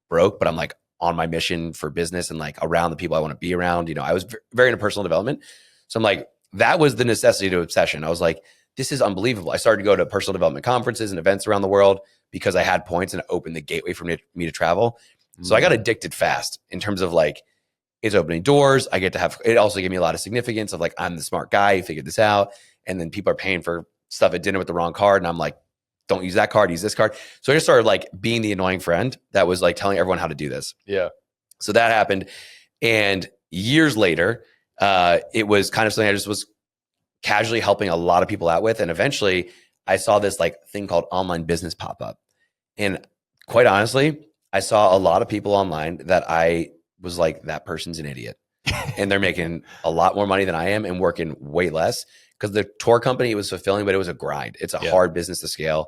Speaker 2: broke, but I'm like on my mission for business and like around the people I want to be around. You know, I was very into personal development. So I'm like, that was the necessity to obsession. I was like, this is unbelievable. I started to go to personal development conferences and events around the world because I had points and it opened the gateway for me to travel. So I got addicted fast in terms of like, it's opening doors. I get to have, it also gave me a lot of significance of like, I'm the smart guy who figured this out. And then people are paying for stuff at dinner with the wrong card. And I'm like, don't use that card, use this card. So I just started like being the annoying friend that was like telling everyone how to do this.
Speaker 1: Yeah.
Speaker 2: So that happened. And years later, it was kind of something I just was casually helping a lot of people out with. And eventually I saw this like thing called online business pop up. And quite honestly, I saw a lot of people online that I was like, that person's an idiot. And they're making a lot more money than I am and working way less because the tour company was fulfilling, but it was a grind. It's a hard business to scale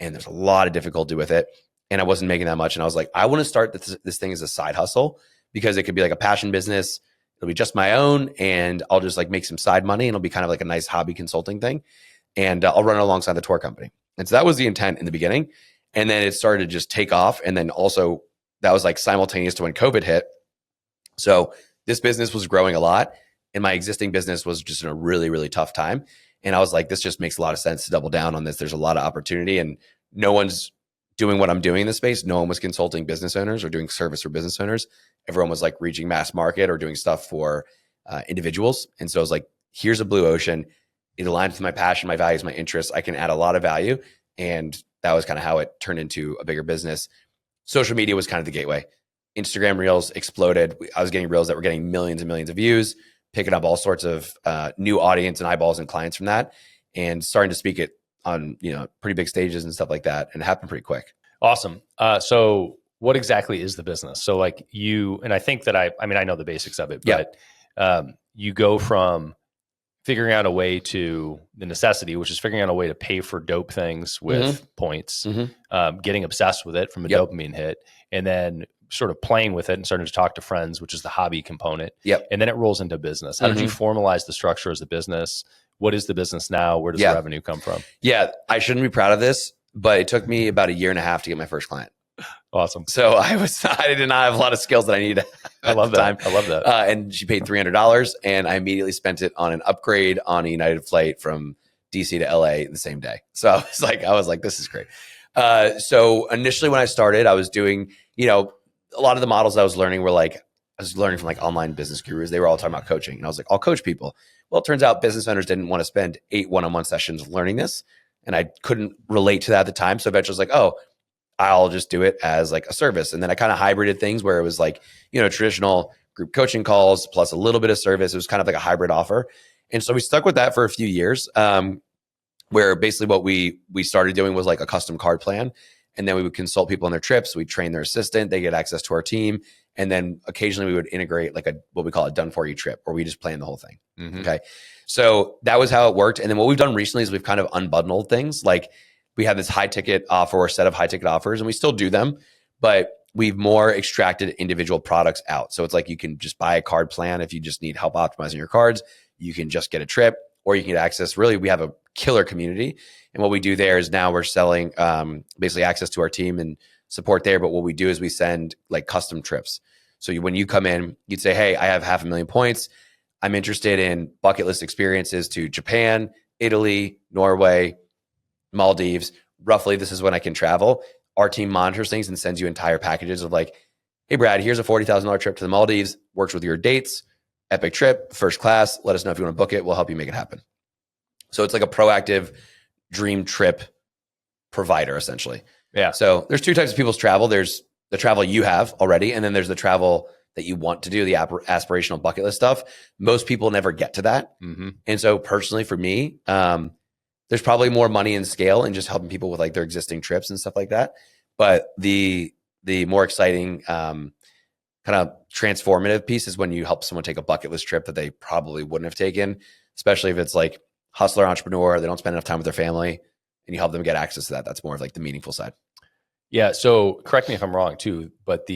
Speaker 2: and there's a lot of difficulty with it. And I wasn't making that much. And I was like, I want to start this thing as a side hustle because it could be like a passion business. It'll be just my own and I'll just like make some side money and it'll be kind of like a nice hobby consulting thing. And I'll run it alongside the tour company. And so that was the intent in the beginning. And then it started to just take off. And then also that was like simultaneous to when COVID hit. So this business was growing a lot and my existing business was just in a really, really tough time. And I was like, this just makes a lot of sense to double down on this. There's a lot of opportunity and no one's doing what I'm doing in this space. No one was consulting business owners or doing service for business owners. Everyone was like reaching mass market or doing stuff for individuals. And so I was like, here's a blue ocean. It aligns with my passion, my values, my interests. I can add a lot of value. And that was kind of how it turned into a bigger business. Social media was kind of the gateway. Instagram reels exploded. I was getting reels that were getting millions and millions of views, picking up all sorts of new audience and eyeballs and clients from that, and starting to speak it on pretty big stages and stuff like that. And it happened pretty quick.
Speaker 1: Awesome. So what exactly is the business? So like you, and I think that I know the basics of it, but you go from figuring out a way to the necessity, which is figuring out a way to pay for dope things with points, getting obsessed with it from a dopamine hit, and then sort of playing with it and starting to talk to friends, which is the hobby component. And then it rolls into business. How did you formalize the structure as a business? What is the business now? Where does the revenue come from?
Speaker 2: Yeah, I shouldn't be proud of this, but it took me about 1.5 years to get my first client.
Speaker 1: Awesome.
Speaker 2: So I did not have a lot of skills that I needed.
Speaker 1: I love that. I love that.
Speaker 2: And she paid $300 and I immediately spent it on an upgrade on a United flight from DC to LA the same day. So I was like, this is great. So initially when I started, I was doing, a lot of the models I was learning were like, I was learning from like online business gurus. They were all talking about coaching. And I was like, I'll coach people. Well, it turns out business owners didn't want to spend 8 one-on-one sessions learning this. And I couldn't relate to that at the time. So eventually I was like, oh, I'll just do it as like a service. And then I kind of hybrided things where it was like, traditional group coaching calls plus a little bit of service. It was kind of like a hybrid offer. And so we stuck with that for a few years, where basically what we started doing was like a custom card plan. And then we would consult people on their trips. We'd train their assistant. They get access to our team. And then occasionally we would integrate like what we call a done for you trip where we just plan the whole thing. Okay. So that was how it worked. And then what we've done recently is we've kind of unbundled things. Like we have this high ticket offer or set of high ticket offers and we still do them, but we've more extracted individual products out. So it's like you can just buy a card plan. If you just need help optimizing your cards, you can just get a trip or you can get access. Really, we have a killer community. And what we do there is now we're selling basically access to our team and support there. But what we do is we send like custom trips. So when you come in, you'd say, hey, I have 500,000 points. I'm interested in bucket list experiences to Japan, Italy, Norway, Maldives. Roughly, this is when I can travel. Our team monitors things and sends you entire packages of like, hey, Brad, here's a $40,000 trip to the Maldives. Works with your dates. Epic trip, first class. Let us know if you want to book it. We'll help you make it happen. So it's like a proactive dream trip provider, essentially.
Speaker 1: Yeah.
Speaker 2: So there's 2 types of people's travel. There's the travel you have already, and then there's the travel that you want to do, the aspirational bucket list stuff. Most people never get to that. And so personally for me, there's probably more money and scale in just helping people with like their existing trips and stuff like that. But the more exciting kind kind of transformative piece is when you help someone take a bucket list trip that they probably wouldn't have taken, especially if it's like hustler entrepreneur, they don't spend enough time with their family, and you help them get access to that. That's more of like the meaningful side.
Speaker 1: Yeah. So correct me if I'm wrong too, but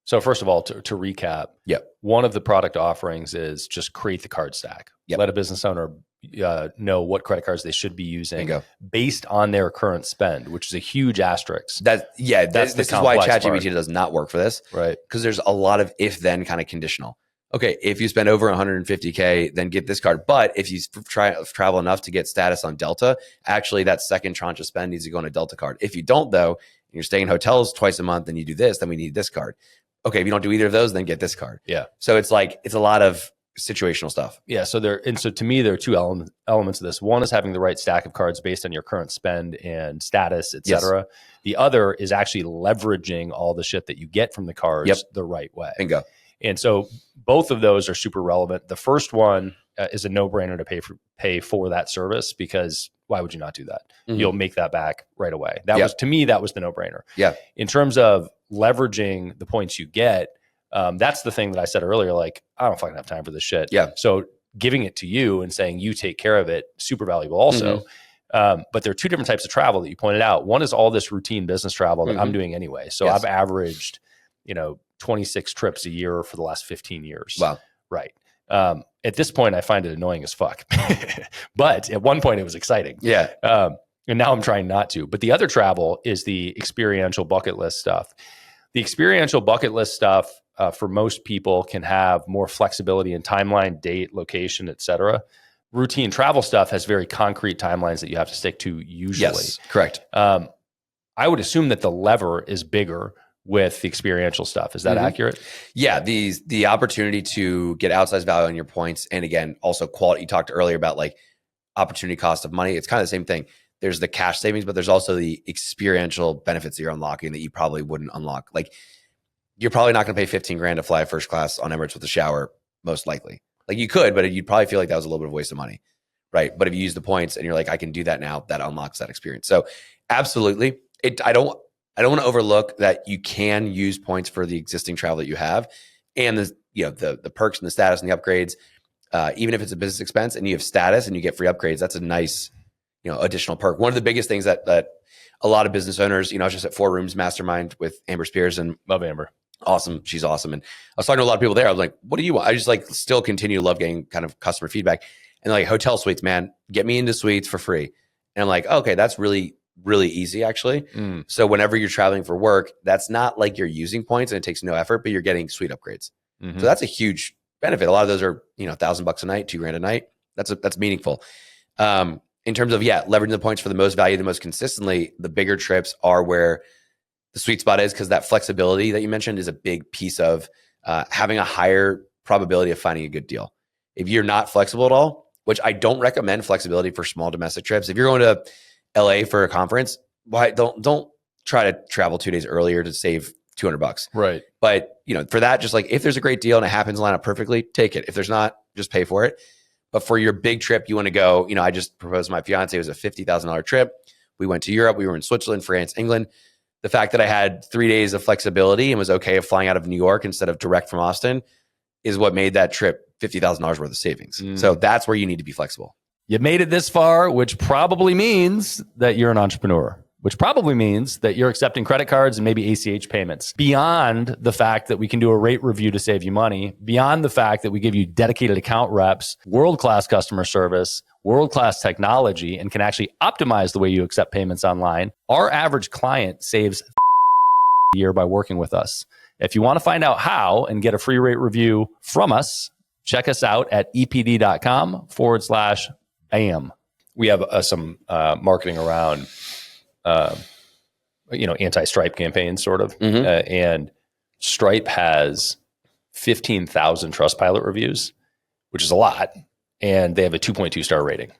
Speaker 1: so first of all, to recap, one of the product offerings is just create the card stack. Let a business owner know what credit cards they should be using based on their current spend, which is a huge asterisk.
Speaker 2: This is why ChatGPT does not work for this,
Speaker 1: right?
Speaker 2: Because there's a lot of if-then kind of conditional. Okay, if you spend over 150K, then get this card. But if you travel enough to get status on Delta, actually that second tranche of spend needs to go on a Delta card. If you don't though, and you're staying in hotels twice a month and you do this, then we need this card. Okay, if you don't do either of those, then get this card.
Speaker 1: Yeah.
Speaker 2: So it's a lot of situational stuff.
Speaker 1: Yeah. So to me, there are two elements of this. One is having the right stack of cards based on your current spend and status, et cetera. Yes. The other is actually leveraging all the shit that you get from the cards the right way.
Speaker 2: Bingo.
Speaker 1: And so both of those are super relevant. The first one is a no-brainer to pay for that service, because why would you not do that? Mm-hmm. You'll make that back right away. That was, to me, that was the no-brainer.
Speaker 2: Yeah.
Speaker 1: In terms of leveraging the points you get, that's the thing that I said earlier, like, I don't fucking have time for this shit.
Speaker 2: Yeah.
Speaker 1: So giving it to you and saying you take care of it, super valuable also. Mm-hmm. But there are two different types of travel that you pointed out. One is all this routine business travel that I'm doing anyway. So I've averaged, 26 trips a year for the last 15 years.
Speaker 2: Wow.
Speaker 1: Right. At this point, I find it annoying as fuck. But at one point, it was exciting.
Speaker 2: Yeah.
Speaker 1: And now I'm trying not to. But the other travel is the experiential bucket list stuff. The experiential bucket list stuff for most people can have more flexibility in timeline, date, location, et cetera. Routine travel stuff has very concrete timelines that you have to stick to usually.
Speaker 2: Yes, correct.
Speaker 1: I would assume that the lever is bigger with the experiential stuff. Is that accurate?
Speaker 2: Yeah. The opportunity to get outsized value on your points. And again, also quality. You talked earlier about like opportunity cost of money. It's kind of the same thing. There's the cash savings, but there's also the experiential benefits that you're unlocking that you probably wouldn't unlock. Like, you're probably not going to pay 15 grand to fly first class on Emirates with a shower, most likely. Like, you could, but you'd probably feel like that was a little bit of a waste of money. Right. But if you use the points and you're like, I can do that now, that unlocks that experience. So absolutely. I don't want to overlook that you can use points for the existing travel that you have, and the perks and the status and the upgrades. Even if it's a business expense and you have status and you get free upgrades, that's a nice, additional perk. One of the biggest things that a lot of business owners, I was just at 4 Rooms Mastermind with Amber Spears, and
Speaker 1: love Amber.
Speaker 2: Awesome. She's awesome. And I was talking to a lot of people there. I was like, what do you want? I just still continue to love getting kind of customer feedback, and like, hotel suites, man, get me into suites for free. And I'm like, okay, that's really, really easy actually. So whenever you're traveling for work, that's not like you're using points and it takes no effort, but you're getting suite upgrades. So that's a huge benefit. A lot of those are, $1,000 a night, $2,000 a night. That's meaningful. In terms of, leveraging the points for the most value, the most consistently, the bigger trips are where the sweet spot is, because that flexibility that you mentioned is a big piece of having a higher probability of finding a good deal. If you're not flexible at all, which I don't recommend flexibility for small domestic trips. If you're going to LA for a conference, why don't try to travel 2 days earlier to save $200.
Speaker 1: Right.
Speaker 2: But for that, just like, if there's a great deal and it happens to line up perfectly, take it. If there's not, just pay for it. But for your big trip, you want to go, I just proposed to my fiance, it was a $50,000 trip. We went to Europe. We were in Switzerland, France, England. The fact that I had 3 days of flexibility and was okay of flying out of New York instead of direct from Austin is what made that trip $50,000 worth of savings. So that's where you need to be flexible.
Speaker 1: You made it this far, which probably means that you're an entrepreneur, which probably means that you're accepting credit cards and maybe ACH payments. Beyond the fact that we can do a rate review to save you money, beyond the fact that we give you dedicated account reps, world-class customer service, world-class technology, and can actually optimize the way you accept payments online, our average client saves a year by working with us. If you want to find out how and get a free rate review from us, check us out at epd.com/BAM. We have some marketing around, anti-Stripe campaigns, sort of. And Stripe has 15,000 Trustpilot reviews, which is a lot. And they have a 2.2 star rating.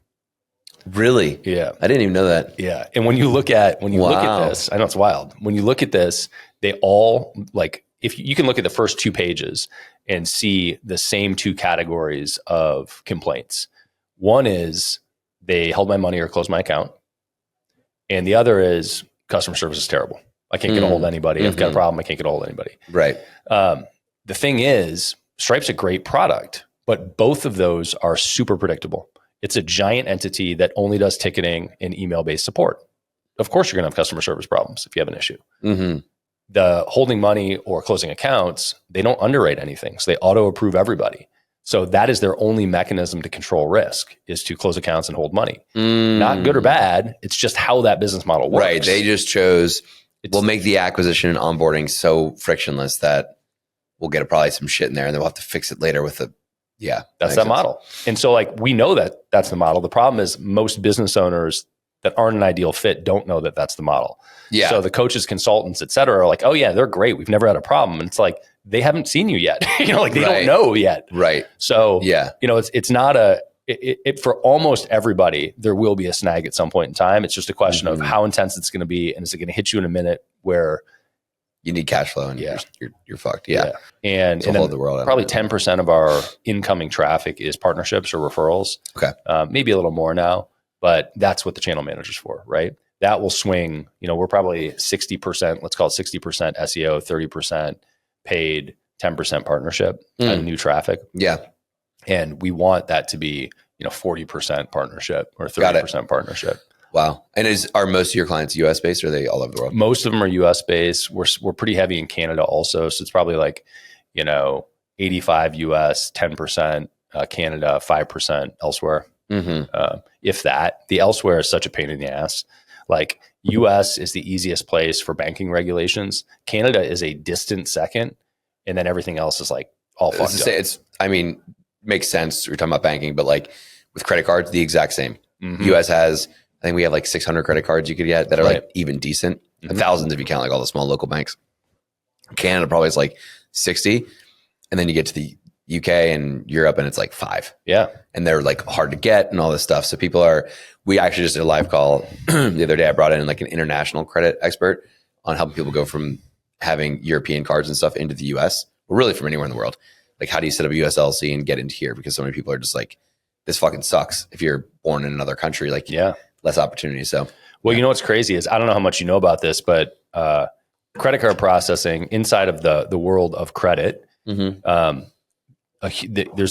Speaker 2: Really?
Speaker 1: Yeah.
Speaker 2: I didn't even know that.
Speaker 1: Yeah. And when you look at this, I know it's wild. When you look at this, they all, like, if you can look at the first 2 pages and see the same 2 categories of complaints. One is they held my money or closed my account. And the other is customer service is terrible. I can't get a hold of anybody. I've got a problem. I can't get a hold of anybody.
Speaker 2: Right.
Speaker 1: the thing is, Stripe's a great product, but both of those are super predictable. It's a giant entity that only does ticketing and email-based support. Of course, you're going to have customer service problems if you have an issue.
Speaker 2: Mm-hmm.
Speaker 1: The holding money or closing accounts, they don't underwrite anything. So they auto-approve everybody. So that is their only mechanism to control risk, is to close accounts and hold money. Not good or bad. It's just how that business model works.
Speaker 2: Right. They just chose, we'll make the acquisition and onboarding so frictionless that we'll get probably some shit in there and then we'll have to fix it later with the,
Speaker 1: that's that model. And so like, we know that that's the model. The problem is most business owners that aren't an ideal fit don't know that that's the model.
Speaker 2: Yeah.
Speaker 1: So the coaches, consultants, et cetera, are like, oh yeah, they're great. We've never had a problem. And it's like, they haven't seen you yet. Like they don't know yet.
Speaker 2: Right.
Speaker 1: So, it's not for almost everybody, there will be a snag at some point in time. It's just a question of how intense it's going to be. And is it going to hit you in a minute where
Speaker 2: you need cash flow and you're fucked. Yeah.
Speaker 1: And then
Speaker 2: the world
Speaker 1: probably 10% of our incoming traffic is partnerships or referrals.
Speaker 2: Okay.
Speaker 1: Maybe a little more now, but that's what the channel manager's for, right? That will swing, we're probably 60%, let's call it 60% SEO, 30% paid, 10% partnership on new traffic.
Speaker 2: Yeah.
Speaker 1: And we want that to be, 40% partnership or 30% partnership.
Speaker 2: Wow. And are most of your clients US based or are they all over the world?
Speaker 1: Most of them are US based. We're pretty heavy in Canada also. So it's probably like, 85 US, 10% Canada, 5% elsewhere. If that. The elsewhere is such a pain in the ass. Like US is the easiest place for banking regulations. Canada is a distant second. And then everything else is like all fucked up.
Speaker 2: Makes sense. We're talking about banking, but like with credit cards, the exact same. US has, I think we have like 600 credit cards you could get that are like even decent. Thousands if you count like all the small local banks. Canada probably is like 60. And then you get to the UK and Europe and it's like 5.
Speaker 1: Yeah.
Speaker 2: And they're like hard to get and all this stuff. So we actually just did a live call the other day. I brought in like an international credit expert on helping people go from having European cards and stuff into the US, or really from anywhere in the world. Like, how do you set up a US LLC and get into here? Because so many people are just like, this fucking sucks. If you're born in another country, like less opportunity. So,
Speaker 1: well, you know what's crazy is, I don't know how much you know about this, but credit card processing inside of the world of credit, there's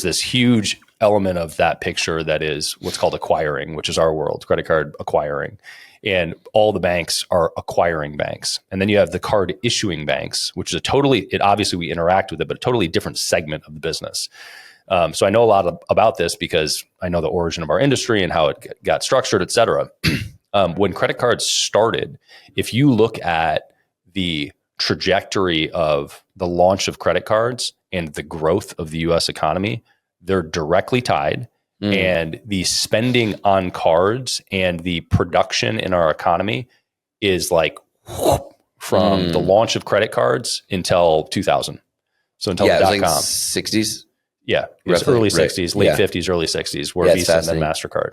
Speaker 1: this huge element of that picture that is what's called acquiring, which is our world, credit card acquiring. And all the banks are acquiring banks. And then you have the card issuing banks, which is obviously we interact with it, but a totally different segment of the business. So I know a lot about this because I know the origin of our industry and how it got structured, et cetera. When credit cards started, if you look at the trajectory of the launch of credit cards and the growth of the US economy, they're directly tied. And the spending on cards and the production in our economy is like from the launch of credit cards until 2000. So until the
Speaker 2: it was
Speaker 1: .com.
Speaker 2: 60s.
Speaker 1: Yeah, it was early 60s, late 50s, early 60s, where Visa and then MasterCard.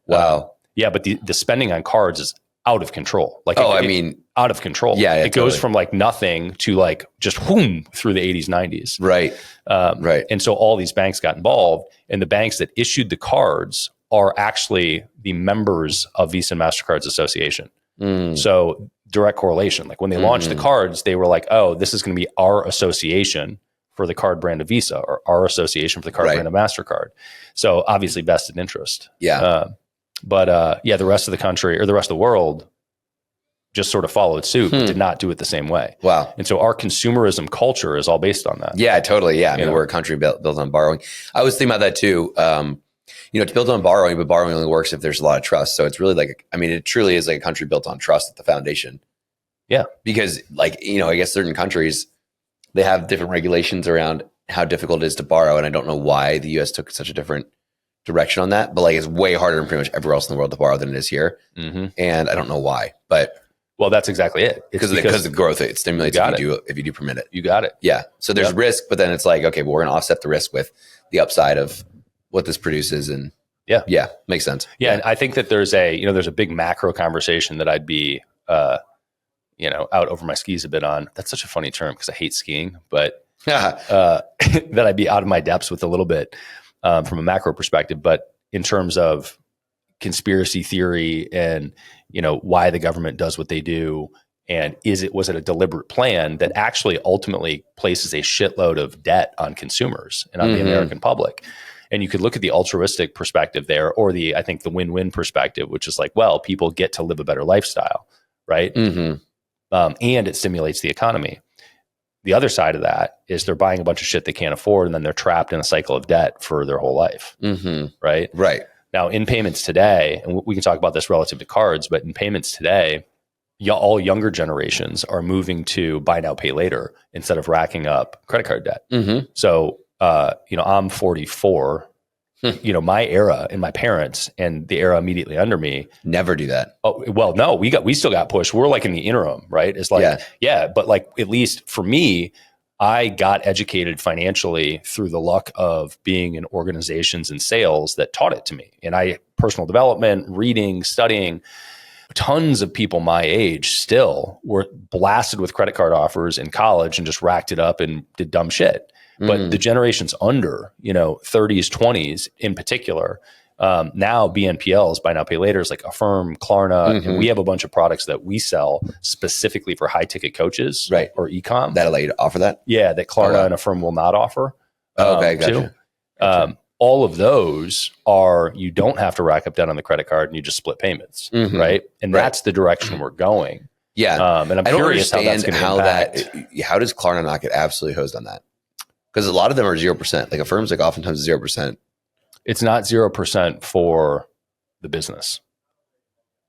Speaker 2: Wow.
Speaker 1: But the spending on cards is out of control. Like, out of control.
Speaker 2: Yeah,
Speaker 1: it goes from like nothing to like just through the 80s, 90s.
Speaker 2: Right. Right.
Speaker 1: And so all these banks got involved, and the banks that issued the cards are actually the members of Visa and MasterCard's association. So direct correlation. Like when they launched the cards, they were like, oh, this is going to be our association for the card brand of Visa, or our association for the card brand of MasterCard. So obviously vested interest.
Speaker 2: Yeah.
Speaker 1: The rest of the country or the rest of the world just sort of followed suit, but did not do it the same way.
Speaker 2: Wow.
Speaker 1: And so our consumerism culture is all based on that.
Speaker 2: Yeah, totally. Yeah. I mean, we're a country built on borrowing. I was thinking about that too. It's built on borrowing, but borrowing only works if there's a lot of trust. So it's really like, it truly is like a country built on trust at the foundation.
Speaker 1: Yeah.
Speaker 2: Because I guess certain countries, they have different regulations around how difficult it is to borrow. And I don't know why the US took such a different direction on that, but like it's way harder in pretty much everywhere else in the world to borrow than it is here. And I don't know why, but
Speaker 1: well, that's exactly it.
Speaker 2: Because of the growth, it stimulates if you do permit it.
Speaker 1: You got it.
Speaker 2: Yeah. So there's risk, but then it's like, okay, well, we're going to offset the risk with the upside of what this produces. And yeah, makes sense.
Speaker 1: Yeah. And I think that there's a big macro conversation that I'd be, out over my skis a bit on. That's such a funny term because I hate skiing, but that I'd be out of my depths with a little bit from a macro perspective. But in terms of conspiracy theory and, why the government does what they do And was it a deliberate plan that actually ultimately places a shitload of debt on consumers and on the American public? And you could look at the altruistic perspective there, or I think the win-win perspective, which is like, well, people get to live a better lifestyle, right? And it stimulates the economy. The other side of that is they're buying a bunch of shit they can't afford, and then they're trapped in a cycle of debt for their whole life, right?
Speaker 2: Right.
Speaker 1: Now, in payments today, and we can talk about this relative to cards, but in payments today, all younger generations are moving to buy now, pay later instead of racking up credit card debt. So, I'm 44. My era and my parents and the era immediately under me
Speaker 2: never do that.
Speaker 1: Oh, well, no, we still got pushed. We're like in the interim, right? It's like, but like, at least for me, I got educated financially through the luck of being in organizations and sales that taught it to me. And personal development, reading, studying. Tons of people my age still were blasted with credit card offers in college and just racked it up and did dumb shit. But the generations under, 30s, 20s in particular, now BNPLs, buy now, pay later, is like Affirm, Klarna, and we have a bunch of products that we sell specifically for high ticket coaches,
Speaker 2: right,
Speaker 1: or e-com.
Speaker 2: That allow you to offer that?
Speaker 1: Yeah, that Klarna and Affirm will not offer.
Speaker 2: Okay, gotcha.
Speaker 1: Too. All of those are, you don't have to rack up debt on the credit card and you just split payments, right? And that's the direction we're going.
Speaker 2: Yeah.
Speaker 1: And I'm curious how that's going to impact.
Speaker 2: How does Klarna not get absolutely hosed on that? Because a lot of them are 0%. Like Affirm's like oftentimes 0%.
Speaker 1: It's not 0% for the business.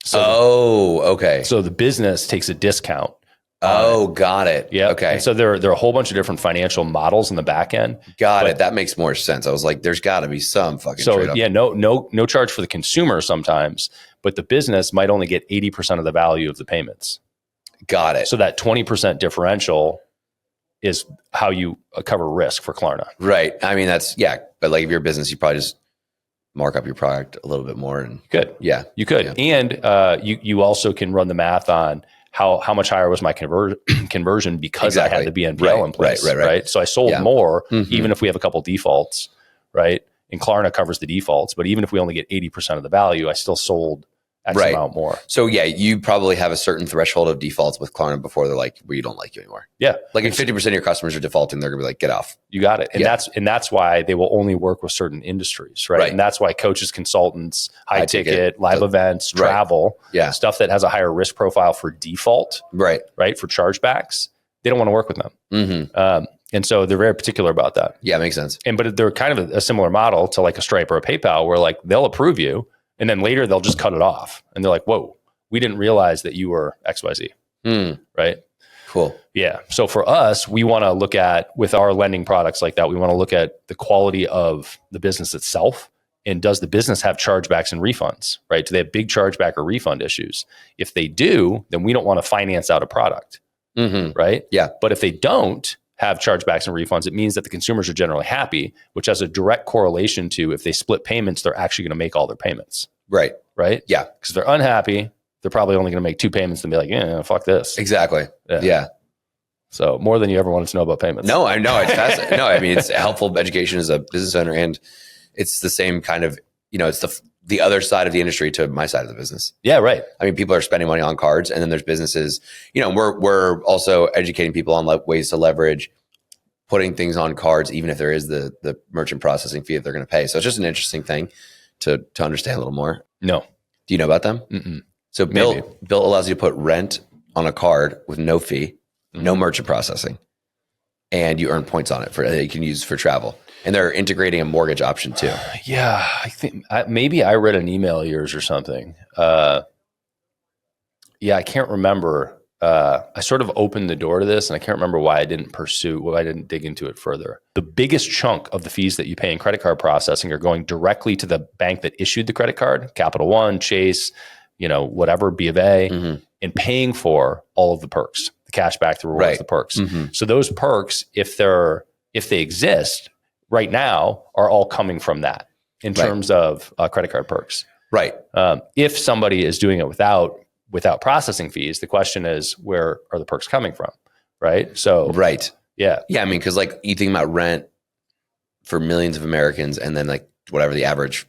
Speaker 2: So okay.
Speaker 1: So the business takes a discount.
Speaker 2: Got it.
Speaker 1: Yeah.
Speaker 2: Okay.
Speaker 1: And so there are a whole bunch of different financial models in the back end.
Speaker 2: Got it. That makes more sense. I was like, there's got to be some fucking trade-off.
Speaker 1: Yeah, no charge for the consumer sometimes, but the business might only get 80% of the value of the payments.
Speaker 2: Got it.
Speaker 1: So that 20% differential is how you cover risk for Klarna.
Speaker 2: Right. I mean, but like if you're a business, you probably just mark up your product a little bit more. And
Speaker 1: you could.
Speaker 2: Yeah.
Speaker 1: You could. Yeah. And you also can run the math on how much higher was my conversion because I had the BNPL in place, right? So I sold more, even if we have a couple defaults, right? And Klarna covers the defaults, but even if we only get 80% of the value, I still sold X amount more.
Speaker 2: So yeah, you probably have a certain threshold of defaults with Klarna before they're like, we don't like you anymore.
Speaker 1: Yeah.
Speaker 2: Like if 50% of your customers are defaulting, they're gonna be like, get off.
Speaker 1: You got it. And that's why they will only work with certain industries, right? And that's why coaches, consultants, high ticket, live events, travel, stuff that has a higher risk profile for default, right? For chargebacks, they don't want to work with them. And so they're very particular about that.
Speaker 2: Yeah, makes sense.
Speaker 1: But they're kind of a similar model to like a Stripe or a PayPal where like they'll approve you and then later they'll just cut it off. And they're like, whoa, we didn't realize that you were XYZ. Right?
Speaker 2: Cool.
Speaker 1: Yeah. So for us, we want to look at, with our lending products like that, we want to look at the quality of the business itself. And does the business have chargebacks and refunds, right? Do they have big chargeback or refund issues? If they do, then we don't want to finance out a product, right?
Speaker 2: Yeah.
Speaker 1: But if they don't have chargebacks and refunds, it means that the consumers are generally happy, which has a direct correlation to if they split payments, they're actually going to make all their payments.
Speaker 2: Right.
Speaker 1: Right?
Speaker 2: Yeah.
Speaker 1: Because if they're unhappy, they're probably only going to make 2 payments and be like, yeah, fuck this.
Speaker 2: Exactly. Yeah.
Speaker 1: So more than you ever wanted to know about payments.
Speaker 2: No, I know. It's fascinating. No, I mean, it's helpful education as a business owner, and it's the same kind of, it's the other side of the industry to my side of the business.
Speaker 1: Yeah, right.
Speaker 2: I mean, people are spending money on cards, and then there's businesses, we're also educating people on ways to leverage putting things on cards, even if there is the merchant processing fee that they're going to pay. So it's just an interesting thing to understand a little more.
Speaker 1: No.
Speaker 2: Do you know about them?
Speaker 1: Mm-mm.
Speaker 2: So Bill allows you to put rent on a card with no fee, no merchant processing, and you earn points on it that you can use for travel. And they're integrating a mortgage option too.
Speaker 1: Yeah, I think maybe I read an email of yours or something. I can't remember. I sort of opened the door to this, and I can't remember why I didn't dig into it further. The biggest chunk of the fees that you pay in credit card processing are going directly to the bank that issued the credit card, Capital One, Chase, whatever, B of A, and paying for all of the perks, the cash back, the rewards, the perks. So those perks, if they exist right now, are all coming from that in terms of credit card perks. Right. If somebody is doing it without processing fees, the question is, where are the perks coming from? Right. So, yeah. Yeah.
Speaker 2: I mean, cause like you think about rent for millions of Americans, and then like whatever the average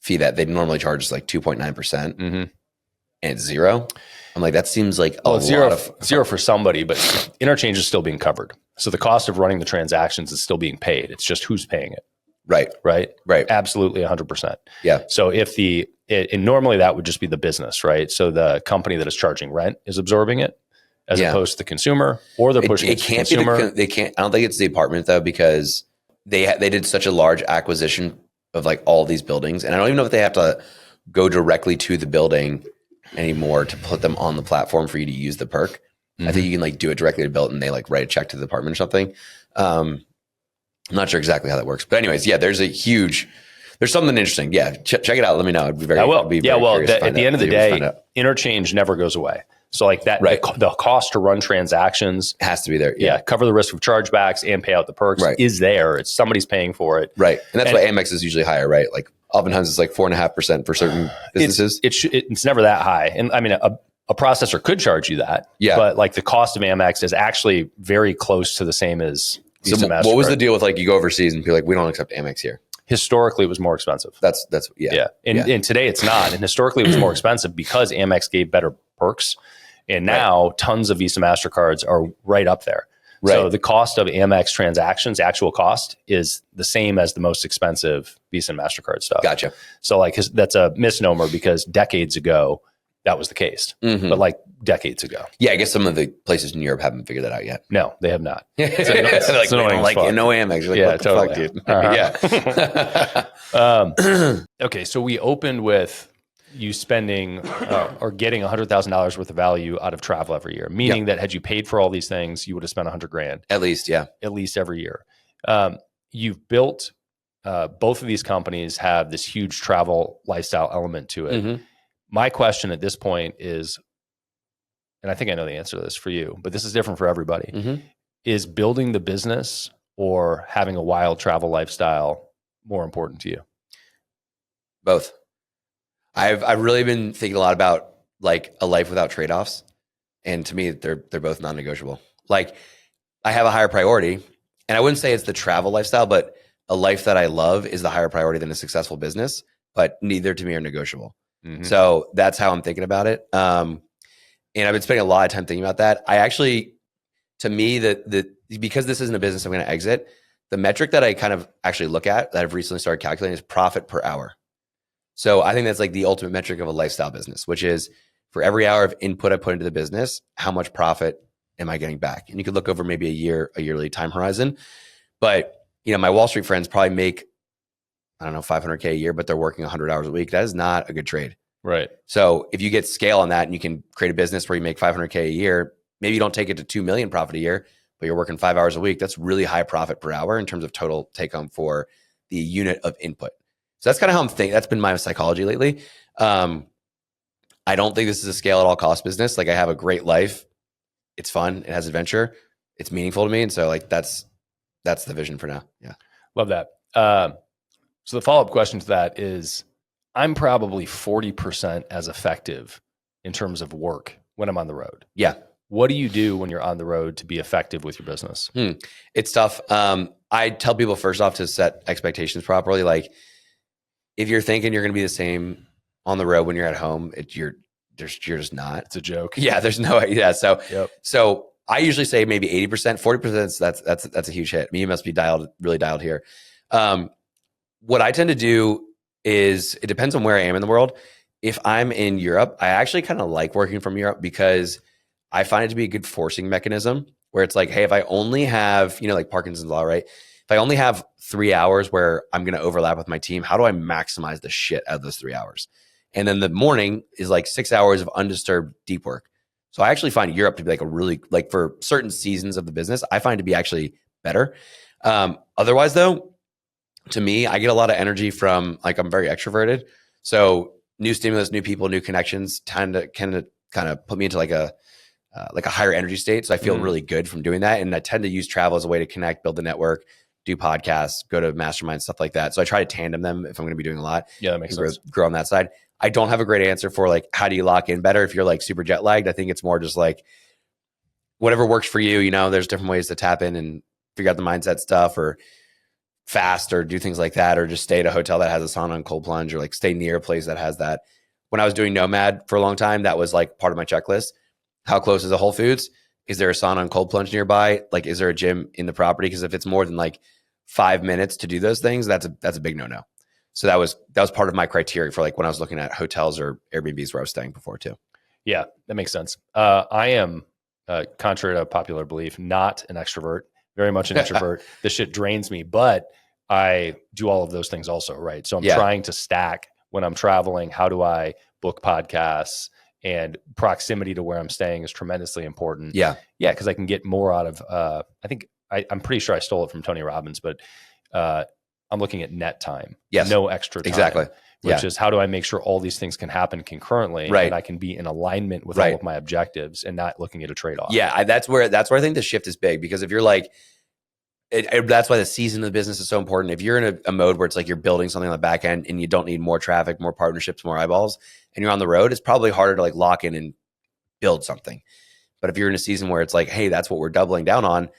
Speaker 2: fee that they normally charge is like 2.9%. and it's zero. I'm like, that seems like a lot
Speaker 1: zero for somebody, but interchange is still being covered. So the cost of running the transactions is still being paid. It's just who's paying it.
Speaker 2: Right.
Speaker 1: Absolutely 100%.
Speaker 2: Yeah.
Speaker 1: So if and normally that would just be the business, right? So the company that is charging rent is absorbing it as opposed to the consumer, or they're pushing it to the consumer.
Speaker 2: They can't. I don't think it's the apartment though, because they did such a large acquisition of like all these buildings. And I don't even know if they have to go directly to the building anymore to put them on the platform for you to use the perk. I think you can like do it directly to build and they like write a check to the department or something. I'm not sure exactly how that works, but anyways, yeah, there's something interesting. Yeah. Check it out. Let me know. I'd be very,
Speaker 1: Well,
Speaker 2: curious
Speaker 1: at the end of the day, interchange never goes away. So like that, the cost to run transactions
Speaker 2: has to be there.
Speaker 1: Yeah. Cover the risk of chargebacks and pay out the perks is there. It's somebody's paying for it.
Speaker 2: Right. And that's why Amex is usually higher, right? Like oftentimes it's like 4.5% for certain businesses.
Speaker 1: It's never that high. And I mean, a processor could charge you that, but like the cost of Amex is actually very close to the same as Visa,
Speaker 2: so
Speaker 1: MasterCard.
Speaker 2: What was the deal with like you go overseas and be like, we don't accept Amex here?
Speaker 1: Historically, it was more expensive.
Speaker 2: That's
Speaker 1: And today it's not. And historically, it was more expensive because Amex gave better perks. And now tons of Visa MasterCards are right up there. Right. So the cost of Amex transactions, actual cost, is the same as the most expensive Visa and MasterCard stuff.
Speaker 2: Gotcha.
Speaker 1: So like that's a misnomer because decades ago that was the case. But like decades ago.
Speaker 2: Yeah, I guess some of the places in Europe haven't figured that out yet.
Speaker 1: No, they have not.
Speaker 2: It's like, no Amex. You're like,
Speaker 1: totally.
Speaker 2: Fuck, dude?
Speaker 1: Okay, so we opened with you spending or getting $100,000 worth of value out of travel every year, meaning that had you paid for all these things, you would have spent $100,000
Speaker 2: at least. Yeah,
Speaker 1: at least every year. You've built both of these companies have this huge travel lifestyle element to it. My question at this point is, and I think I know the answer to this for you, but this is different for everybody. Is building the business or having a wild travel lifestyle more important to you?
Speaker 2: Both. I've really been thinking a lot about like a life without trade-offs. And to me, they're both non-negotiable. Like I have a higher priority, and I wouldn't say it's the travel lifestyle, but a life that I love is the higher priority than a successful business, but neither to me are negotiable. So that's how I'm thinking about it. And I've been spending a lot of time thinking about that. I actually, to me, because this isn't a business I'm going to exit, the metric that I kind of actually look at that I've recently started calculating is profit per hour. So I think that's like the ultimate metric of a lifestyle business, which is for every hour of input I put into the business, how much profit am I getting back? And you could look over maybe a yearly time horizon. But, my Wall Street friends probably make, I don't know, $500K a year, but they're working 100 hours a week. That is not a good trade.
Speaker 1: Right.
Speaker 2: So if you get scale on that and you can create a business where you make 500K a year, maybe you don't take it to 2 million profit a year, but you're working 5 hours a week. That's really high profit per hour in terms of total take home for the unit of input. So that's kind of how I'm thinking. That's been my psychology lately. I don't think this is a scale at all cost business. Like I have a great life. It's fun. It has adventure. It's meaningful to me. And so like, that's the vision for now. Yeah.
Speaker 1: Love that. So the follow-up question to that is I'm probably 40% as effective in terms of work when I'm on the road.
Speaker 2: Yeah.
Speaker 1: What do you do when you're on the road to be effective with your business?
Speaker 2: It's tough. I tell people first off to set expectations properly. Like if you're thinking you're going to be the same on the road when you're at home, you're just not.
Speaker 1: It's a joke.
Speaker 2: Yeah. There's no, yeah. So I usually say maybe 80%, 40%. That's a huge hit. I mean, you must be really dialed here. What I tend to do is it depends on where I am in the world. If I'm in Europe, I actually kind of like working from Europe because I find it to be a good forcing mechanism where it's like, hey, if I only have, like Parkinson's law, right? If I only have 3 hours where I'm going to overlap with my team, how do I maximize the shit out of those 3 hours? And then the morning is like 6 hours of undisturbed deep work. So I actually find Europe to be like a really, like for certain seasons of the business, I find to be actually better. Otherwise though, to me, I get a lot of energy from like, I'm very extroverted. So new stimulus, new people, new connections tend to kind of put me into like a higher energy state. So I feel really good from doing that. And I tend to use travel as a way to connect, build the network, do podcasts, go to masterminds, stuff like that. So I try to tandem them if I'm going to be doing a lot.
Speaker 1: Yeah, that makes sense.
Speaker 2: Grow on that side. I don't have a great answer for like, how do you lock in better if you're like super jet lagged? I think it's more just like whatever works for you. There's different ways to tap in and figure out the mindset stuff or fast or do things like that, or just stay at a hotel that has a sauna and cold plunge or like stay near a place that has that. when I was doing Nomad for a long time, that was like part of my checklist. How close is a Whole Foods? Is there a sauna and cold plunge nearby? Like, is there a gym in the property? Because if it's more than like 5 minutes to do those things, that's a big no-no. So that was part of my criteria for like when I was looking at hotels or Airbnbs where I was staying before too.
Speaker 1: Yeah, that makes sense. I am, contrary to popular belief, not an extrovert, very much an introvert. This shit drains me, but I do all of those things also, right? So I'm trying to stack when I'm traveling. How do I book podcasts? And proximity to where I'm staying is tremendously important.
Speaker 2: Yeah.
Speaker 1: Yeah, because I can get more out of, I think, I'm pretty sure I stole it from Tony Robbins, but I'm looking at net time.
Speaker 2: Yes.
Speaker 1: No extra time.
Speaker 2: Exactly.
Speaker 1: Which is how do I make sure all these things can happen concurrently,
Speaker 2: right,
Speaker 1: and I can be in alignment with all of my objectives and not looking at a trade-off.
Speaker 2: Yeah, that's where I think the shift is big, because if you're like, that's why the season of the business is so important. If you're in a mode where it's like you're building something on the back end and you don't need more traffic, more partnerships, more eyeballs, and you're on the road, it's probably harder to like lock in and build something. But if you're in a season where it's like, hey, that's what we're doubling down on.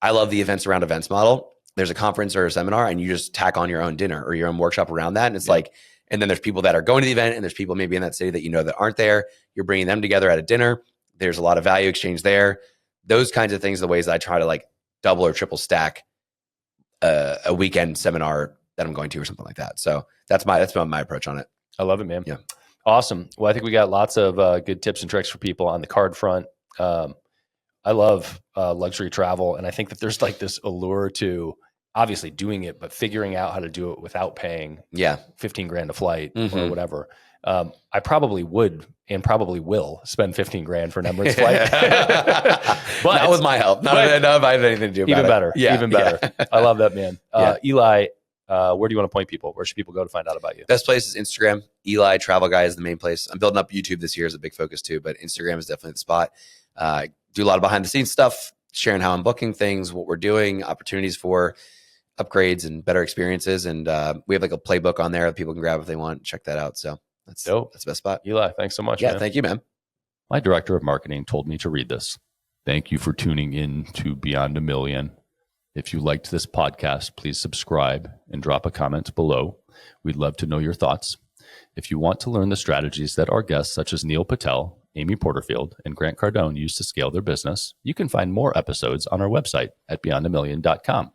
Speaker 2: I love the events around events model. There's a conference or a seminar and you just tack on your own dinner or your own workshop around that. And it's like, and then there's people that are going to the event and there's people maybe in that city that you know that aren't there. You're bringing them together at a dinner. There's a lot of value exchange there. Those kinds of things are the ways that I try to like double or triple stack a weekend seminar that I'm going to or something like that. So that's my approach on it.
Speaker 1: I love it, man.
Speaker 2: Yeah.
Speaker 1: Awesome. Well, I think we got lots of good tips and tricks for people on the card front. I love luxury travel. And I think that there's like this allure to obviously doing it, but figuring out how to do it without paying 15 grand a flight or whatever. I probably would and probably will spend 15 grand for an Emirates flight.
Speaker 2: But not with my help. Not if I had anything to do about
Speaker 1: even
Speaker 2: it.
Speaker 1: better.
Speaker 2: Yeah.
Speaker 1: Even better. Yeah. I love that, man. Eli, where do you want to point people? Where should people go to find out about you?
Speaker 2: Best place is Instagram. Eli Travel Guy is the main place. I'm building up YouTube this year as a big focus too, but Instagram is definitely the spot. Do a lot of behind the scenes stuff, sharing how I'm booking things, what we're doing, opportunities for upgrades and better experiences. And we have like a playbook on there that people can grab if they want. Check that out. So that's dope. That's the best spot.
Speaker 1: Eli, thanks so much.
Speaker 2: Yeah,
Speaker 1: man.
Speaker 2: Thank you, man.
Speaker 1: My director of marketing told me to read this. Thank you for tuning in to Beyond a Million. If you liked this podcast, please subscribe and drop a comment below. We'd love to know your thoughts. If you want to learn the strategies that our guests such as Neil Patel, Amy Porterfield, and Grant Cardone use to scale their business, you can find more episodes on our website at beyondamillion.com.